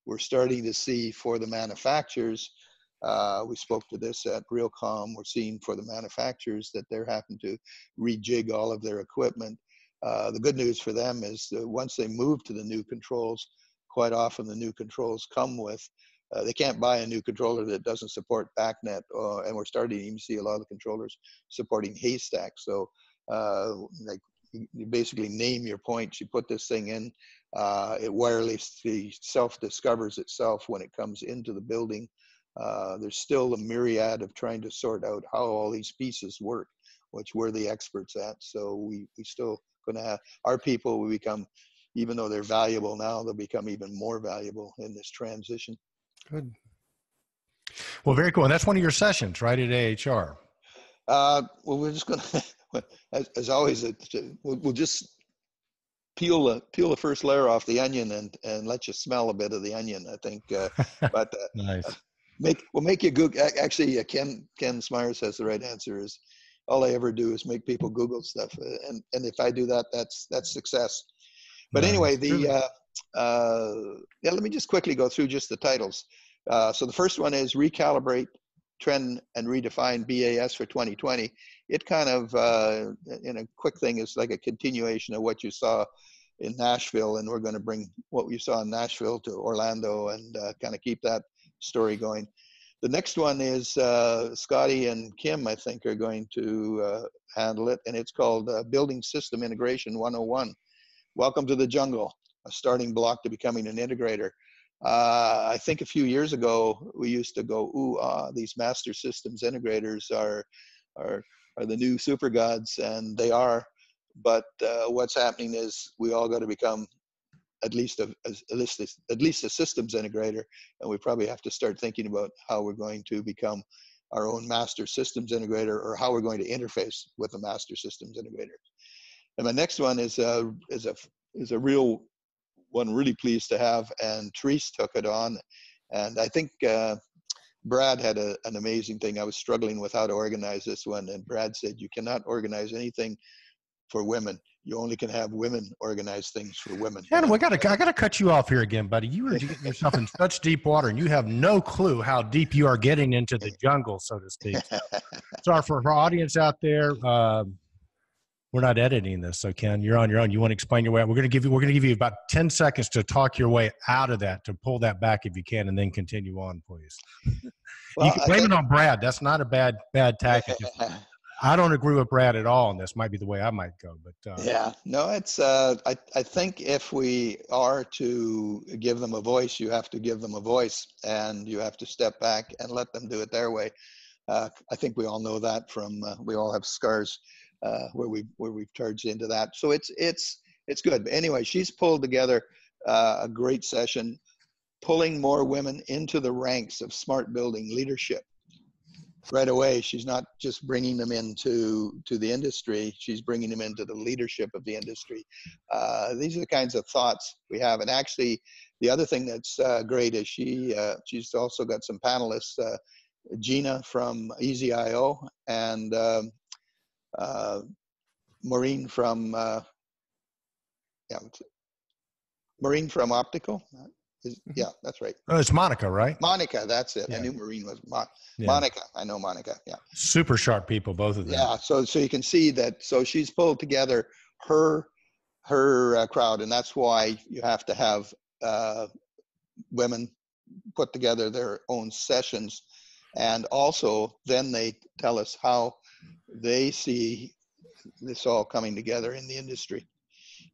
We're starting to see for the manufacturers, we spoke to this at Realcomm, we're seeing for the manufacturers that they're having to rejig all of their equipment. The good news for them is that once they move to the new controls, quite often the new controls come with, they can't buy a new controller that doesn't support BACnet, and we're starting to even see a lot of the controllers supporting Haystack. So like, you basically name your points, you put this thing in, it wirelessly self-discovers itself when it comes into the building. There's still a myriad of trying to sort out how all these pieces work, which we're the experts at. So we still gonna have, our people will become, even though they're valuable now, they'll become even more valuable in this transition. Good. Well, very cool. And that's one of your sessions, right, at AHR? Well, we're just going to, as always, we'll just peel the first layer off the onion and let you smell a bit of the onion, I think. But nice. We'll make you Google. Actually, Ken Smyers has the right answer. Is all I ever do is make people Google stuff, and if I do that, that's success. But anyway, let me just quickly go through just the titles. So the first one is Recalibrate, Trend, and Redefine BAS for 2020. It kind of, in a quick thing, is like a continuation of what you saw in Nashville, and we're going to bring what we saw in Nashville to Orlando and kind of keep that story going. The next one is Scotty and Kim, I think, are going to handle it, and it's called Building System Integration 101. Welcome to the jungle, a starting block to becoming an integrator. I think a few years ago, we used to go, ooh, these master systems integrators are the new super gods, and they are. But what's happening is we all got to become at least a systems integrator, and we probably have to start thinking about how we're going to become our own master systems integrator, or how we're going to interface with a master systems integrator. And my next one is a real one really pleased to have, and Therese took it on. And I think Brad had an amazing thing. I was struggling with how to organize this one, and Brad said, you cannot organize anything for women. You only can have women organize things for women. Ken, I gotta cut you off here again, buddy. You are getting yourself in such deep water, and you have no clue how deep you are getting into the jungle, so to speak. So for our audience out there, we're not editing this, so Ken, you're on your own. You want to explain your way out? We're gonna give you about 10 seconds to talk your way out of that, to pull that back if you can, and then continue on, please. Well, you can blame it on Brad. That's not a bad tactic. I don't agree with Brad at all, and this might be the way I might go. But yeah, no, it's. I think if we are to give them a voice, you have to give them a voice, and you have to step back and let them do it their way. I think we all know that from we all have scars where we've charged into that. So it's good. But anyway, she's pulled together a great session, pulling more women into the ranks of smart building leadership. Right away, she's not just bringing them into the industry, she's bringing them into the leadership of the industry. These are the kinds of thoughts we have. And actually, the other thing that's great is she's also got some panelists, Gina from EasyIO and Maureen from Optical. Yeah, that's right. Oh, it's Monica, right? Monica, that's it. Yeah. I knew Maureen was Monica. I know Monica. Yeah. Super sharp people, both of them. Yeah. So you can see that. So she's pulled together her crowd, and that's why you have to have women put together their own sessions, and also then they tell us how they see this all coming together in the industry.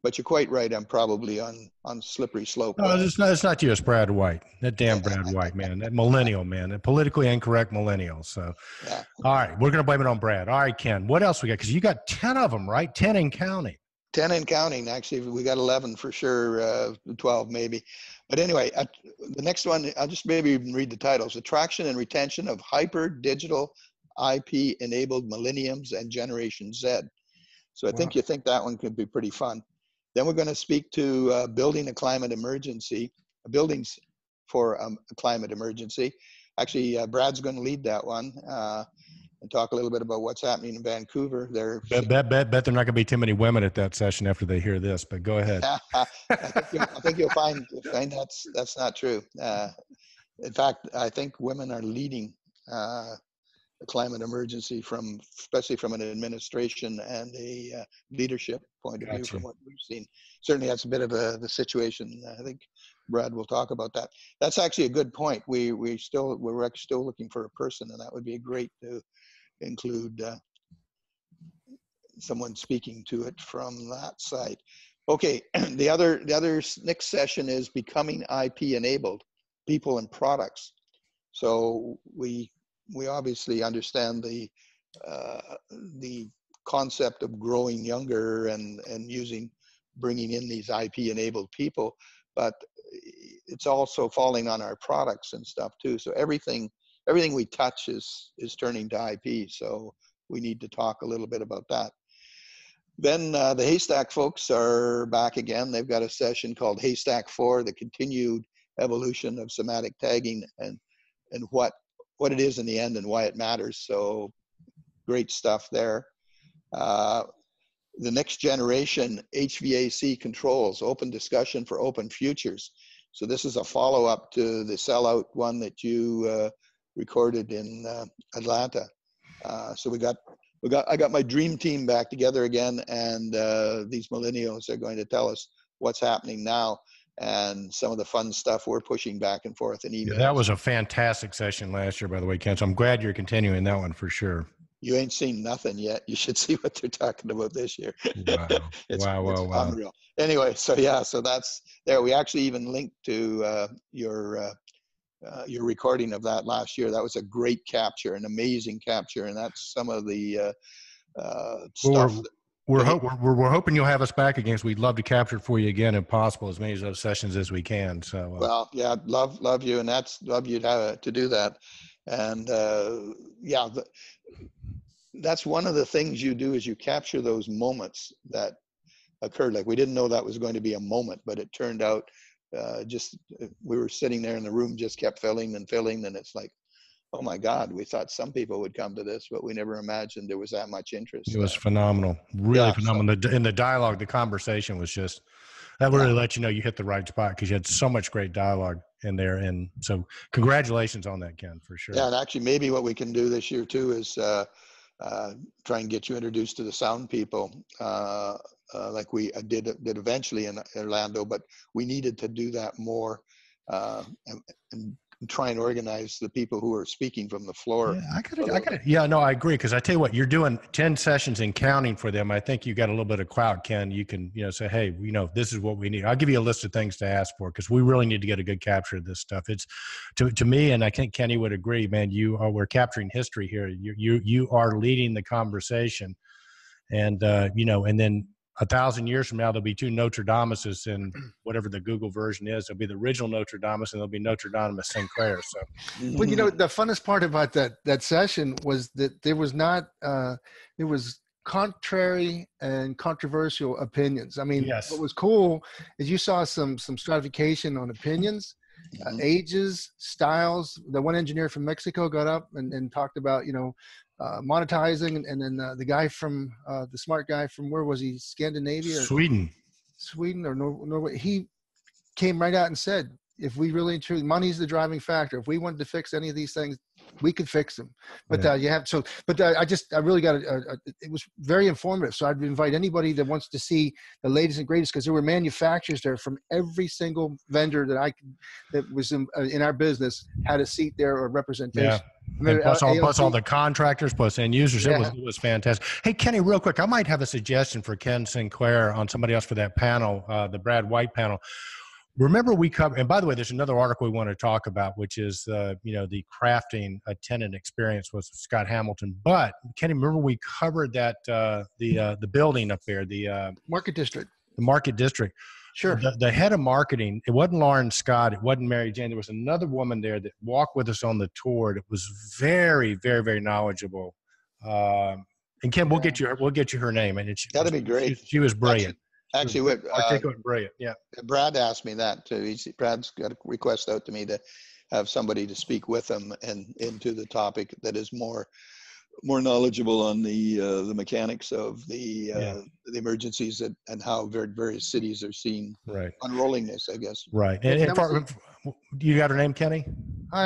But you're quite right. I'm probably on slippery slope. No, it's not you. It's Brad White. That damn Brad White, man. That millennial, man. That politically incorrect millennial. So, yeah. All right. We're going to blame it on Brad. All right, Ken. What else we got? Because you got 10 of them, right? 10 and counting. 10 and counting. Actually, we got 11 for sure, 12 maybe. But anyway, the next one, I'll just maybe read the titles. Attraction and Retention of Hyper Digital IP-Enabled Millenniums and Generation Z. So I think you think that one could be pretty fun. Then we're going to speak to buildings for a climate emergency. Actually, Brad's going to lead that one and talk a little bit about what's happening in Vancouver. Bet there not going to be too many women at that session after they hear this, but go ahead. I think you'll find that's not true. In fact, I think women are leading the climate emergency especially from an administration and a leadership point of view from what we've seen. Certainly that's a bit of the situation. I think Brad will talk about that. That's actually a good point. We're still looking for a person, and that would be great to include someone speaking to it from that side. Okay, the other next session is becoming IP enabled people and products. So we obviously understand the concept of growing younger and bringing in these IP enabled people, but it's also falling on our products and stuff too. So everything we touch is turning to IP. So we need to talk a little bit about that. Then the Haystack folks are back again. They've got a session called Haystack 4, the continued evolution of somatic tagging and what it is in the end and why it matters. So great stuff there. The next generation HVAC controls, open discussion for open futures. So this is a follow-up to the sellout one that you recorded in Atlanta. So I got my dream team back together again, and these millennials are going to tell us what's happening now and some of the fun stuff we're pushing back and forth in emails. Yeah, that was a fantastic session last year, by the way, Ken. So I'm glad you're continuing that one for sure. You ain't seen nothing yet. You should see what they're talking about this year. Wow. It's wow. Unreal. Anyway, so that's there. We actually even linked to your recording of that last year. That was a great capture, an amazing capture, and that's some of the stuff. We're hoping you'll have us back again. So we'd love to capture it for you again, if possible, as many of those sessions as we can. So well, yeah, love you, and love you to do that, and that's one of the things you do is you capture those moments that occurred. Like we didn't know that was going to be a moment, but it turned out we were sitting there and the room just kept filling, and it's like, oh my God, we thought some people would come to this, but we never imagined there was that much interest. It was phenomenal, really phenomenal. So, In the dialogue, the conversation was just, that really let you know you hit the right spot, because you had so much great dialogue in there. And so congratulations on that, Ken, for sure. Yeah, and actually maybe what we can do this year too is try and get you introduced to the sound people, like we did eventually in Orlando, but we needed to do that more, and try and organize the people who are speaking from the floor. Yeah, I agree. Cause I tell you what, you're doing 10 sessions and counting for them. I think you got a little bit of clout, Ken. You can, say, hey, this is what we need. I'll give you a list of things to ask for, because we really need to get a good capture of this stuff. It's to me, and I think Kenny would agree, man, we're capturing history here. You are leading the conversation, and, and then 1,000 years from now, there'll be two Notre Dameses in whatever the Google version is. There'll be the original Notre Dame, and there'll be Notre Dame Sinclair. So, but the funnest part about that session was that there was contrary and controversial opinions. I mean, What was cool is you saw some stratification on opinions, ages, styles. The one engineer from Mexico got up and talked about, monetizing, and then the guy from the smart guy from, where was he, Scandinavia, Sweden or Norway, he came right out and said, if we really truly, money's the driving factor. If we wanted to fix any of these things, we could fix them. But I really got it was very informative. So I'd invite anybody that wants to see the latest and greatest, because there were manufacturers there from every single vendor that was in our business had a seat there or representation. Yeah. And plus all the contractors, plus end users. It was fantastic. Hey, Kenny, real quick, I might have a suggestion for Ken Sinclair on somebody else for that panel, the Brad White panel. Remember we covered, and by the way, there's another article we want to talk about, which is, the crafting a tenant experience with Scott Hamilton. But Kenny, remember we covered that, the building up there, the Market District. The Market District. Sure. The head of marketing, it wasn't Lauren Scott, it wasn't Mary Jane. There was another woman there that walked with us on the tour that was very, very, very knowledgeable. And Ken, we'll get you her name. And that'd be great. She was brilliant. Actually, articulate, brilliant. Yeah. Brad asked me that too. Brad's got a request out to me to have somebody to speak with him and into the topic that is more knowledgeable on the mechanics of the emergencies and how various cities are seeing unrolling this, I guess. Right. And you got her name, Kenny?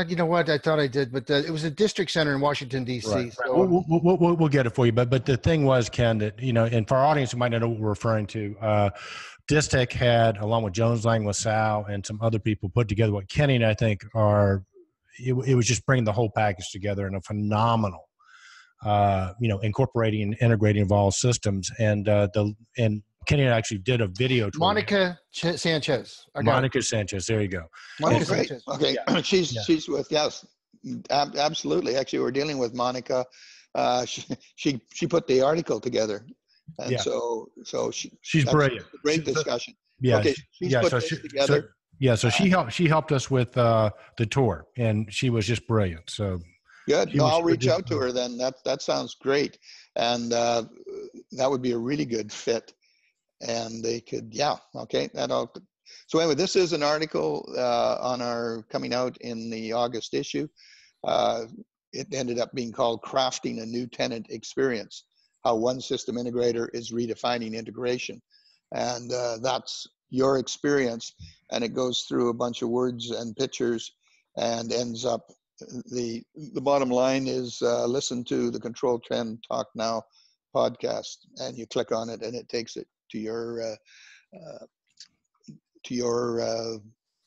You know what? I thought I did, but it was a district center in Washington, D.C. Right. So we'll get it for you. But the thing was, Ken, that, and for our audience who might not know what we're referring to, Distech had, along with Jones Lang LaSalle and some other people, put together what Kenny and I think it was just bringing the whole package together in a phenomenal, incorporating and integrating of all systems. And Kenny actually did a video. Monica Sanchez. Monica Sanchez. There you go. Monica Sanchez. Okay. Yeah. She's with, yes, absolutely. Actually, we're dealing with Monica. She put the article together. And so she's brilliant. Great discussion. Yeah. Okay. She's put this together. So she helped us with the tour, and she was just brilliant. So good. No, I'll reach out to her then. That sounds great. And that would be a really good fit. And they could, okay. So anyway, this is an article on our coming out in the August issue. It ended up being called Crafting a New Tenant Experience, How One System Integrator is Redefining Integration. And that's your experience. And it goes through a bunch of words and pictures and ends up, the bottom line is listen to the Control Trend Talk Now podcast, and you click on it and it takes it to your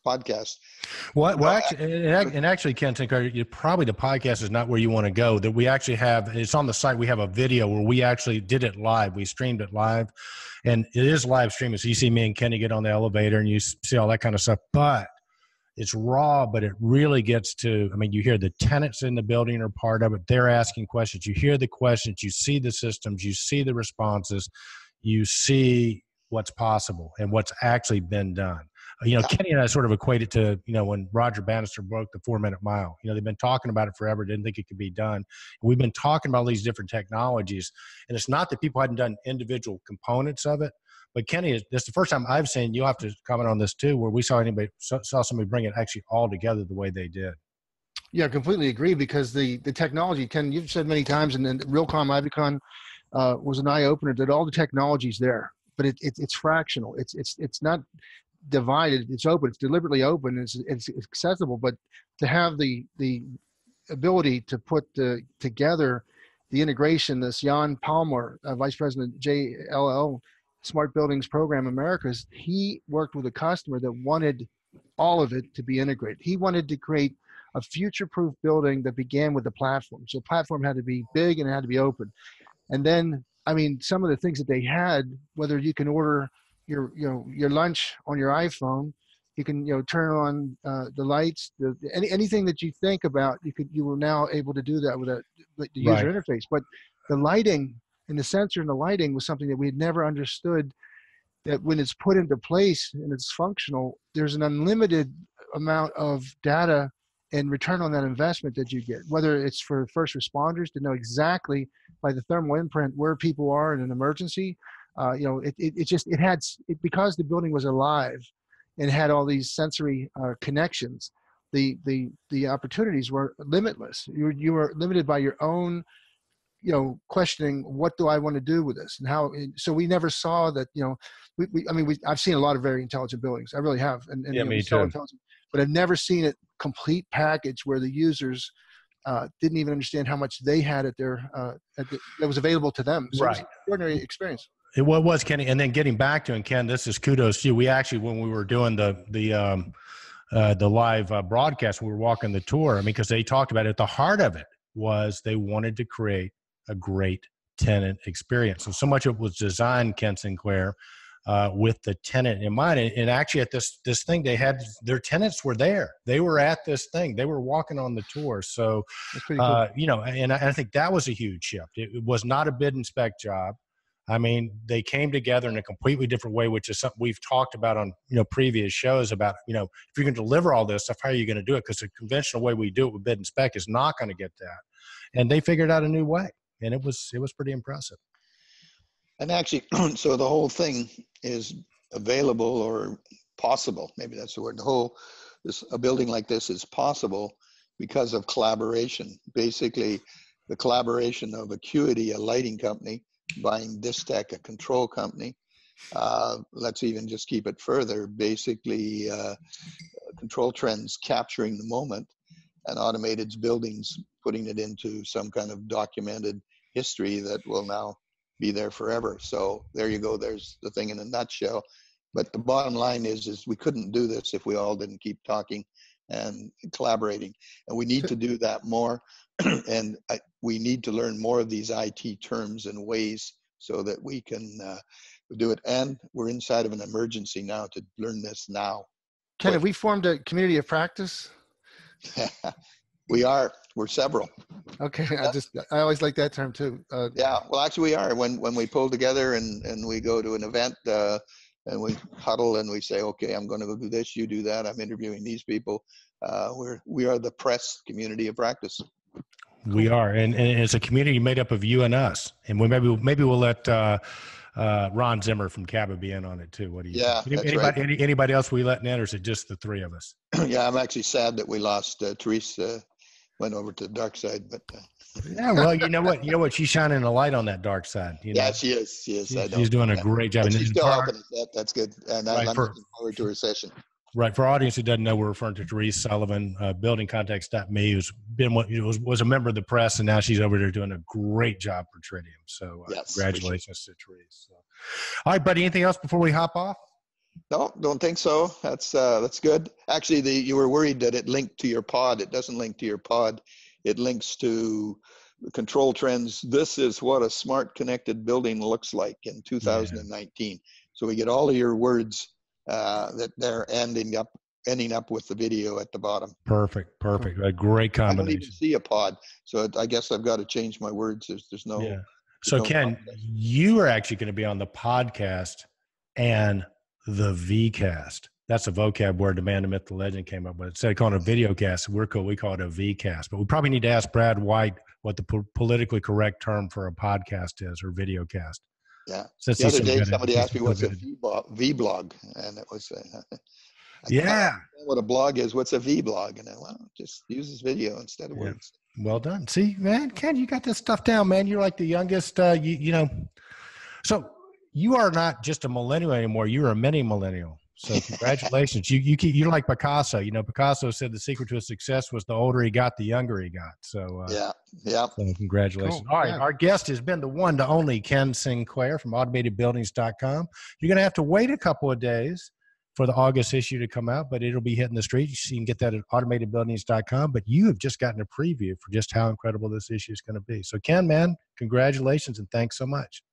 podcast. Well, actually, Ken Sinclair, probably the podcast is not where you want to go. That we actually have, it's on the site. We have a video where we actually did it live. We streamed it live, and it is live streaming. So you see me and Kenny get on the elevator, and you see all that kind of stuff. But it's raw, but it really gets to, you hear the tenants in the building are part of it. They're asking questions. You hear the questions. You see the systems. You see the responses. You see what's possible and what's actually been done. Kenny and I sort of equate it to, when Roger Bannister broke the 4-minute mile. They've been talking about it forever, didn't think it could be done. We've been talking about these different technologies, and it's not that people hadn't done individual components of it, but Kenny, this is the first time I've seen, you'll have to comment on this too, where we saw somebody bring it actually all together the way they did. Yeah, I completely agree, because the technology, Ken, you've said many times, and then Realcomm Ivicon was an eye opener, that all the technology's there, but it's fractional. It's not divided. It's open. It's deliberately open. It's accessible. But to have the ability to put together the integration, this Jan Palmer, Vice President JLL Smart Buildings Program Americas, he worked with a customer that wanted all of it to be integrated. He wanted to create a future-proof building that began with the platform. So the platform had to be big and it had to be open. And then, some of the things that they had, whether you can order your lunch on your iPhone, you can, turn on the lights, anything that you think about, you were now able to do that with the user interface. But the lighting and the sensor and the lighting was something that we had never understood, that when it's put into place and it's functional, there's an unlimited amount of data and return on that investment that you get, whether it's for first responders to know exactly by the thermal imprint where people are in an emergency. Because the building was alive and had all these sensory connections, the opportunities were limitless. You were limited by your own, questioning, what do I want to do with this, and how. So we never saw that. I've seen a lot of very intelligent buildings. I really have, and me too. But I've never seen a complete package where the users didn't even understand how much they had that was available to them. So It was an extraordinary experience. It was, Kenny. And then getting back to, and Ken, this is kudos to you. We actually, when we were doing the live broadcast, we were walking the tour. Because they talked about it. At the heart of it was they wanted to create a great tenant experience. So much of it was designed, Ken Sinclair, with the tenant in mind. And actually at this thing, they had their tenants were there. They were at this thing. They were walking on the tour. So, that's pretty cool. And I think that was a huge shift. It was not a bid and spec job. They came together in a completely different way, which is something we've talked about on, previous shows about, if you're going to deliver all this stuff, how are you going to do it? Because the conventional way we do it with bid and spec is not going to get that. And they figured out a new way, and it was pretty impressive. And actually, so the whole thing is available, or possible, maybe that's the word. A building like this is possible because of collaboration. Basically, the collaboration of Acuity, a lighting company, buying Distech, a control company. Let's even just keep it further. Basically, ControlTrends capturing the moment, and Automated's buildings putting it into some kind of documented history that will now be there forever. So there you go. There's the thing in a nutshell. But the bottom line is we couldn't do this if we all didn't keep talking and collaborating. And we need to do that more. And we need to learn more of these IT terms and ways so that we can do it. And we're inside of an emergency now to learn this now. Ken, have we formed a community of practice? We're several. Okay. I always like that term too. Yeah, well, actually we are. When we pull together and we go to an event and we huddle and we say, okay, I'm going to go do this, you do that, I'm interviewing these people. We are the press community of practice. We are, and it's a community made up of you and us. And maybe we'll let Ron Zimmer from CABA be in on it too. What do you think? Anybody else we letting in, or is it just the three of us? Yeah, I'm actually sad that we lost Therese. Went over to the dark side, but yeah, well, you know what, she's shining a light on that dark side. Yeah, she is. She's doing a great job. And she's still helping us. That's good, and I'm looking forward to her session. Right. For our audience who doesn't know, we're referring to Therese Sullivan, buildingcontacts.me, who's been was a member of the press, and now she's over there doing a great job for Tritium. So congratulations to Therese. So, all right, buddy. Anything else before we hop off? No, don't think so. That's good. Actually, you were worried that it linked to your pod. It doesn't link to your pod. It links to the ControlTrends. This is what a smart connected building looks like in 2019. So we get all of your words that they're ending up with the video at the bottom. Perfect. A great combination. I don't even see a pod, so I guess I've got to change my words. There's no. Yeah. So Ken, you are actually going to be on the podcast and the V.Cast. That's a vocab word the man, the myth, the legend came up with. Instead of calling it a video cast, we're cool. We call it a V.Cast. But we probably need to ask Brad White what the politically correct term for a podcast is, or video cast. Yeah. Since the other day, somebody asked me what's a V-blog, and it was, yeah. what a blog is. What's a V-blog? And just uses video instead of words. Well done. See, man, Ken, you got this stuff down, man. You're like the youngest, you know. So you are not just a millennial anymore. You're a mini millennial. So congratulations. You're like Picasso. You know, Picasso said the secret to his success was the older he got, the younger he got. So yeah. So congratulations. Cool. All right. Yeah. Our guest has been the one, the only Ken Sinclair from automatedbuildings.com. You're going to have to wait a couple of days for the August issue to come out, but it'll be hitting the streets. You can get that at automatedbuildings.com. But you have just gotten a preview for just how incredible this issue is going to be. So Ken, man, congratulations and thanks so much.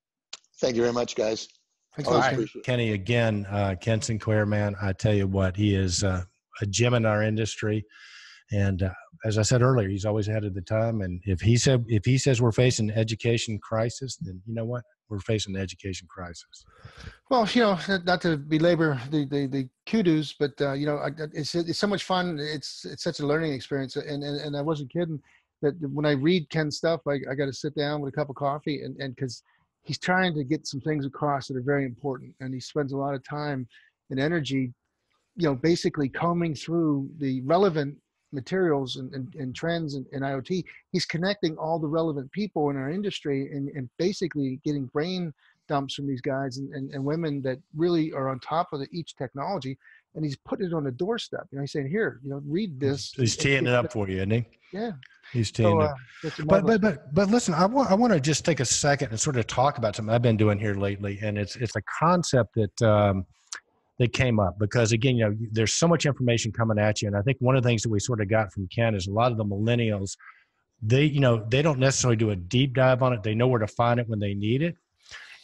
Thank you very much, guys. Thanks, All right, Kenny, again, Ken Sinclair, man, I tell you what, he is a gem in our industry. And as I said earlier, he's always ahead of the time. And if he says we're facing an education crisis, then you know what? We're facing an education crisis. Well, you know, not to belabor the kudos, but you know, it's so much fun. It's such a learning experience, and I wasn't kidding that when I read Ken's stuff, I got to sit down with a cup of coffee, and because he's trying to get some things across that are very important, and he spends a lot of time and energy, you know, basically combing through the relevant materials and trends and IoT. He's connecting all the relevant people in our industry and basically getting brain dumps from these guys and women that really are on top of each technology. And he's putting it on the doorstep. You know, he's saying, here, you know, read this. He's teeing it up for you, isn't he? Yeah. He's teeing it. But listen, I want to just take a second and sort of talk about something I've been doing here lately. And it's a concept that, that came up because, again, you know, there's so much information coming at you. And I think one of the things that we sort of got from Ken is a lot of the millennials, they don't necessarily do a deep dive on it. They know where to find it when they need it.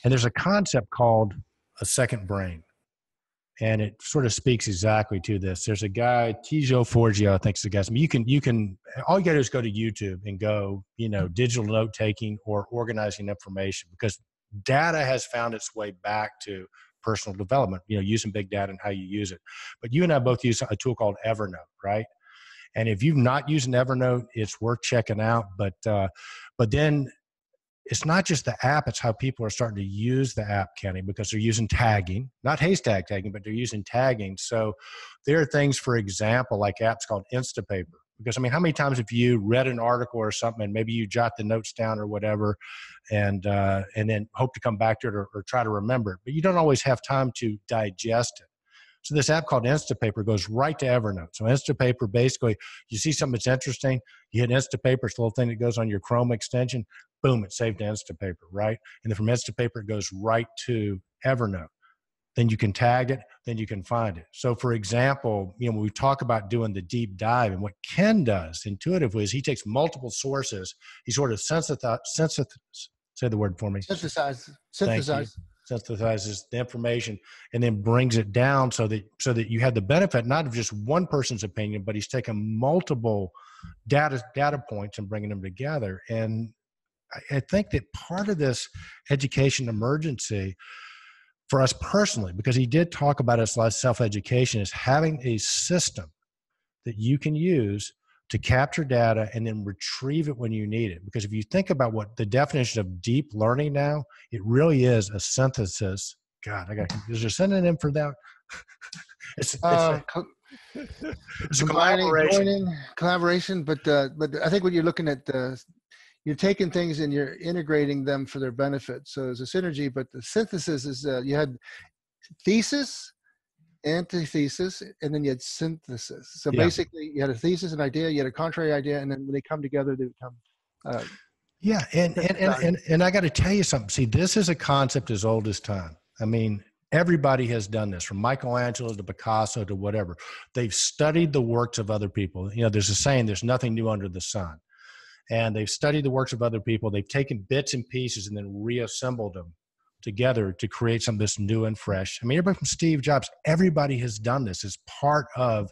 And there's a concept called a second brain. And it sort of speaks exactly to this. There's a guy, Tijo Forgio, I think is the guy's name. You can, all you got to do is go to YouTube and go, you know, digital note taking or organizing information, because data has found its way back to personal development, you know, using big data and how you use it. But you and I both use a tool called Evernote, right? And if you've not used an Evernote, it's worth checking out. But then it's not just the app, it's how people are starting to use the app, Kenny, because they're using tagging, not haystack tagging, but they're using tagging. So there are things, for example, like apps called Instapaper. Because, I mean, how many times have you read an article or something and maybe you jot the notes down or whatever and then hope to come back to it or try to remember it, but you don't always have time to digest it. So this app called Instapaper goes right to Evernote. So Instapaper, basically, you see something that's interesting, you hit Instapaper, it's the little thing that goes on your Chrome extension, boom, it's saved to Instapaper, right? And then from Instapaper, it goes right to Evernote. Then you can tag it, then you can find it. So for example, you know, when we talk about doing the deep dive, and what Ken does intuitively is he takes multiple sources, he sort of say the word for me. Synthesizes the information and then brings it down so that you have the benefit not of just one person's opinion, but he's taking multiple data points and bringing them together. And I think that part of this education emergency for us personally, because he did talk about it as self-education, is having a system that you can use to capture data and then retrieve it when you need it. Because if you think about what the definition of deep learning now, it really is a synthesis. God, is there a synonym for that? It's a collaboration. But I think when you're looking at you're taking things and you're integrating them for their benefit. So there's a synergy, but the synthesis is you had thesis, antithesis, and then you had synthesis. So basically you had a thesis, an idea, you had a contrary idea, and then when they come together, they become and I got to tell you something. See, this is a concept as old as time. I mean, everybody has done this, from Michelangelo to Picasso to whatever. They've studied the works of other people. You know, there's a saying, there's nothing new under the sun. And they've studied the works of other people. They've taken bits and pieces and then reassembled them together to create something that's new and fresh. I mean, everybody from Steve Jobs, everybody has done this. It's part of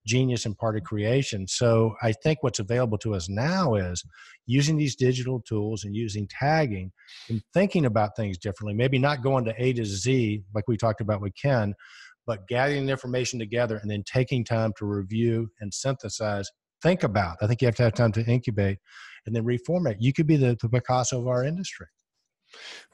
genius and part of creation. So I think what's available to us now is using these digital tools and using tagging and thinking about things differently, maybe not going to A to Z like we talked about with Ken, but gathering the information together and then taking time to review and synthesize, think about. I think you have to have time to incubate and then reformat. You could be the Picasso of our industry.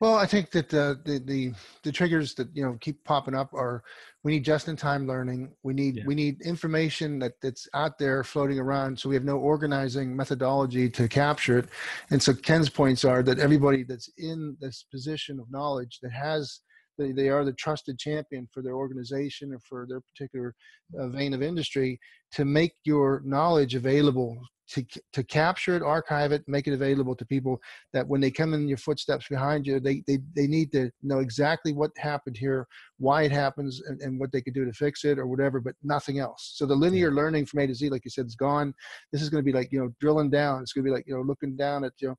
Well, I think that the triggers that keep popping up are, we need just-in-time learning. We need information that's out there floating around, so we have no organizing methodology to capture it. And so Ken's points are that everybody that's in this position of knowledge that has they are the trusted champion for their organization or for their particular vein of industry, to make your knowledge available, to capture it, archive it, make it available to people, that when they come in your footsteps behind you, they need to know exactly what happened here, why it happens, and what they could do to fix it or whatever, but nothing else. So the linear learning from A to Z, like you said, is gone. This is going to be like, drilling down. It's going to be like, looking down at, a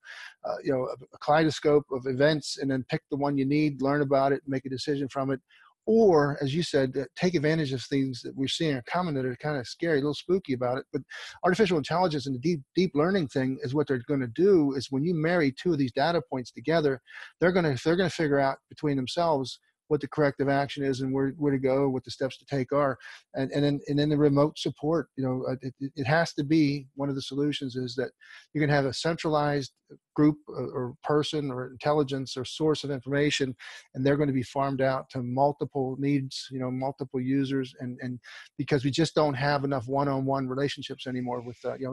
kaleidoscope of events, and then pick the one you need, learn about it, make a decision from it. Or, as you said, take advantage of things that we're seeing are coming that are kind of scary, a little spooky about it. But artificial intelligence and the deep learning thing is what they're going to do is, when you marry two of these data points together, they're going to figure out between themselves what the corrective action is and where to go, what the steps to take are. And then the remote support, it has to be one of the solutions, is that you can have a centralized group or person or intelligence or source of information, and they're going to be farmed out to multiple needs, multiple users, and because we just don't have enough one-on-one relationships anymore with things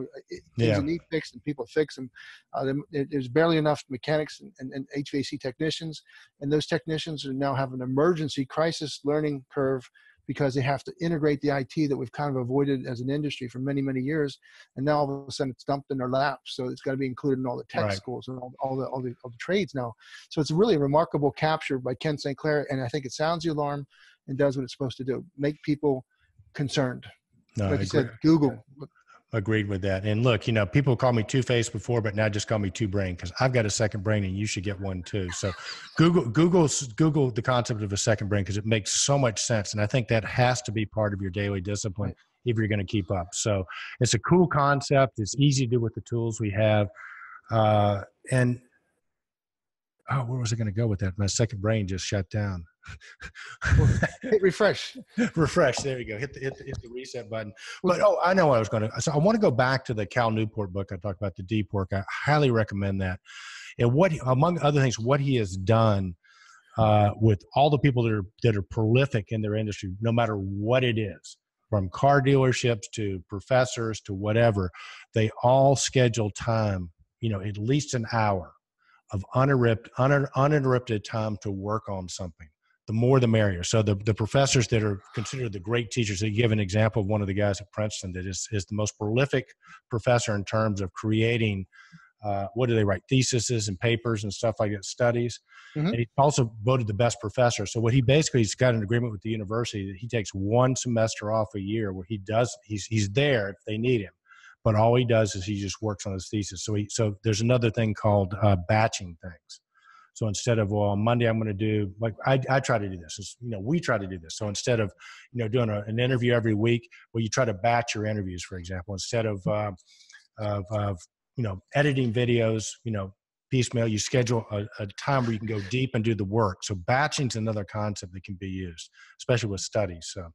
that need fixed and people fix them. There's barely enough mechanics and HVAC technicians, and those technicians are now have an emergency crisis learning curve, because they have to integrate the IT that we've kind of avoided as an industry for many, many years. And now all of a sudden it's dumped in their laps. So it's got to be included in all the tech schools and all the trades now. So it's really a remarkable capture by Ken Sinclair. And I think it sounds the alarm and does what it's supposed to do, make people concerned. No, like you said, Google. Agreed with that. And look, people call me two-faced before, but now just call me two-brain, because I've got a second brain and you should get one too. So Google the concept of a second brain, because it makes so much sense. And I think that has to be part of your daily discipline if you're going to keep up. So it's a cool concept. It's easy to do with the tools we have. Where was I going to go with that? My second brain just shut down. Hit refresh. Refresh. There you go. Hit the reset button. But I know what I was going to. So I want to go back to the Cal Newport book. I talked about the deep work. I highly recommend that. And among other things, what he has done with all the people that are prolific in their industry, no matter what it is, from car dealerships to professors to whatever, they all schedule time. At least an hour of uninterrupted time to work on something. The more, the merrier. So the professors that are considered the great teachers, they give an example of one of the guys at Princeton that is the most prolific professor in terms of creating, what do they write, theses and papers and stuff like that, studies. Mm-hmm. And he's also voted the best professor. So what he basically, he's got an agreement with the university that he takes one semester off a year where he's there if they need him. But all he does is he just works on his thesis. So there's another thing called batching things. So instead of, on Monday I'm going to do, like I try to do this. We try to do this. So instead of, doing an interview every week, you try to batch your interviews, for example, instead of editing videos, piecemeal, you schedule a time where you can go deep and do the work. So batching is another concept that can be used, especially with studies. So,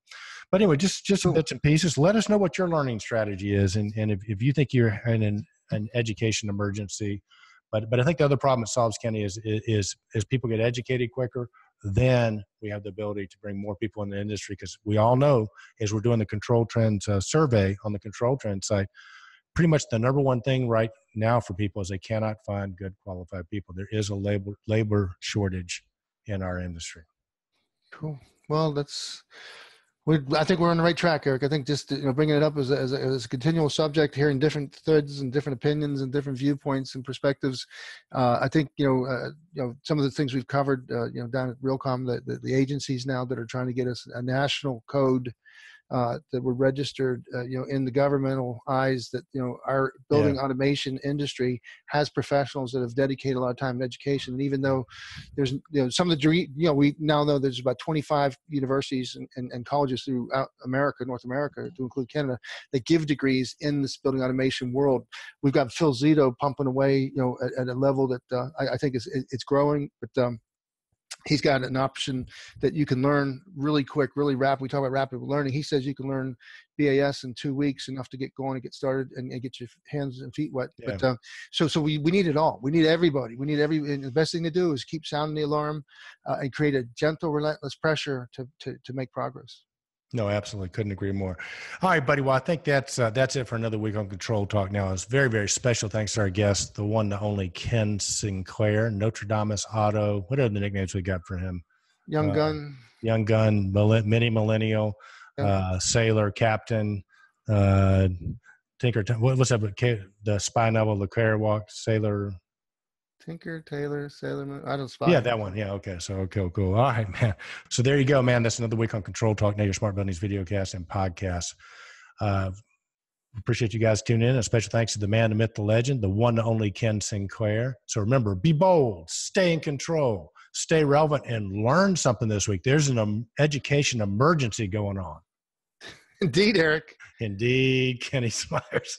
but anyway, just some bits and pieces. Let us know what your learning strategy is. And if you think you're in an education emergency, but I think the other problem it solves, Kenny, is people get educated quicker, then we have the ability to bring more people in the industry, because we all know, as we're doing the Control Trends survey on the Control Trends site, pretty much the number one thing right now for people is they cannot find good qualified people. There is a labor shortage in our industry. Cool. Well, I think we're on the right track, Eric. I think just bringing it up as a continual subject, hearing different threads and different opinions and different viewpoints and perspectives. I think some of the things we've covered down at Realcomm, the agencies now that are trying to get us a national code that were registered, in the governmental eyes, that, our building automation industry has professionals that have dedicated a lot of time in education. And even though there's, some of the, we now know there's about 25 universities and colleges throughout America, North America, to include Canada, that give degrees in this building automation world. We've got Phil Zito pumping away, at a level that I think it's growing, but he's got an option that you can learn really quick, really rapid. We talk about rapid learning. He says you can learn BAS in 2 weeks, enough to get going and get started and get your hands and feet wet. Yeah. But so we need it all. We need everybody. We need and the best thing to do is keep sounding the alarm and create a gentle, relentless pressure to make progress. No, absolutely. Couldn't agree more. All right, buddy. Well, I think that's it for another week on Control Talk. Now, it's very, very special. Thanks to our guest, the one, the only Ken Sinclair, Notre Dame Auto. What are the nicknames we got for him? Young Gun, Mini Millennial, Sailor, Captain, Tinker. What's that? The Spy Novel, the Career Walk, Sailor. Tinker, Tailor, Sailor Moon. I don't spy. Yeah, that one. Yeah. Okay. So, okay, cool. All right, man. So there you go, man. That's another week on Control Talk, now your Smart Buildings videocast and podcast. Appreciate you guys tuning in. A special thanks to the man, the myth, the legend, the one, the only Ken Sinclair. So remember, be bold, stay in control, stay relevant, and learn something this week. There's an education emergency going on. Indeed, Eric. Indeed, Kenny Smyers.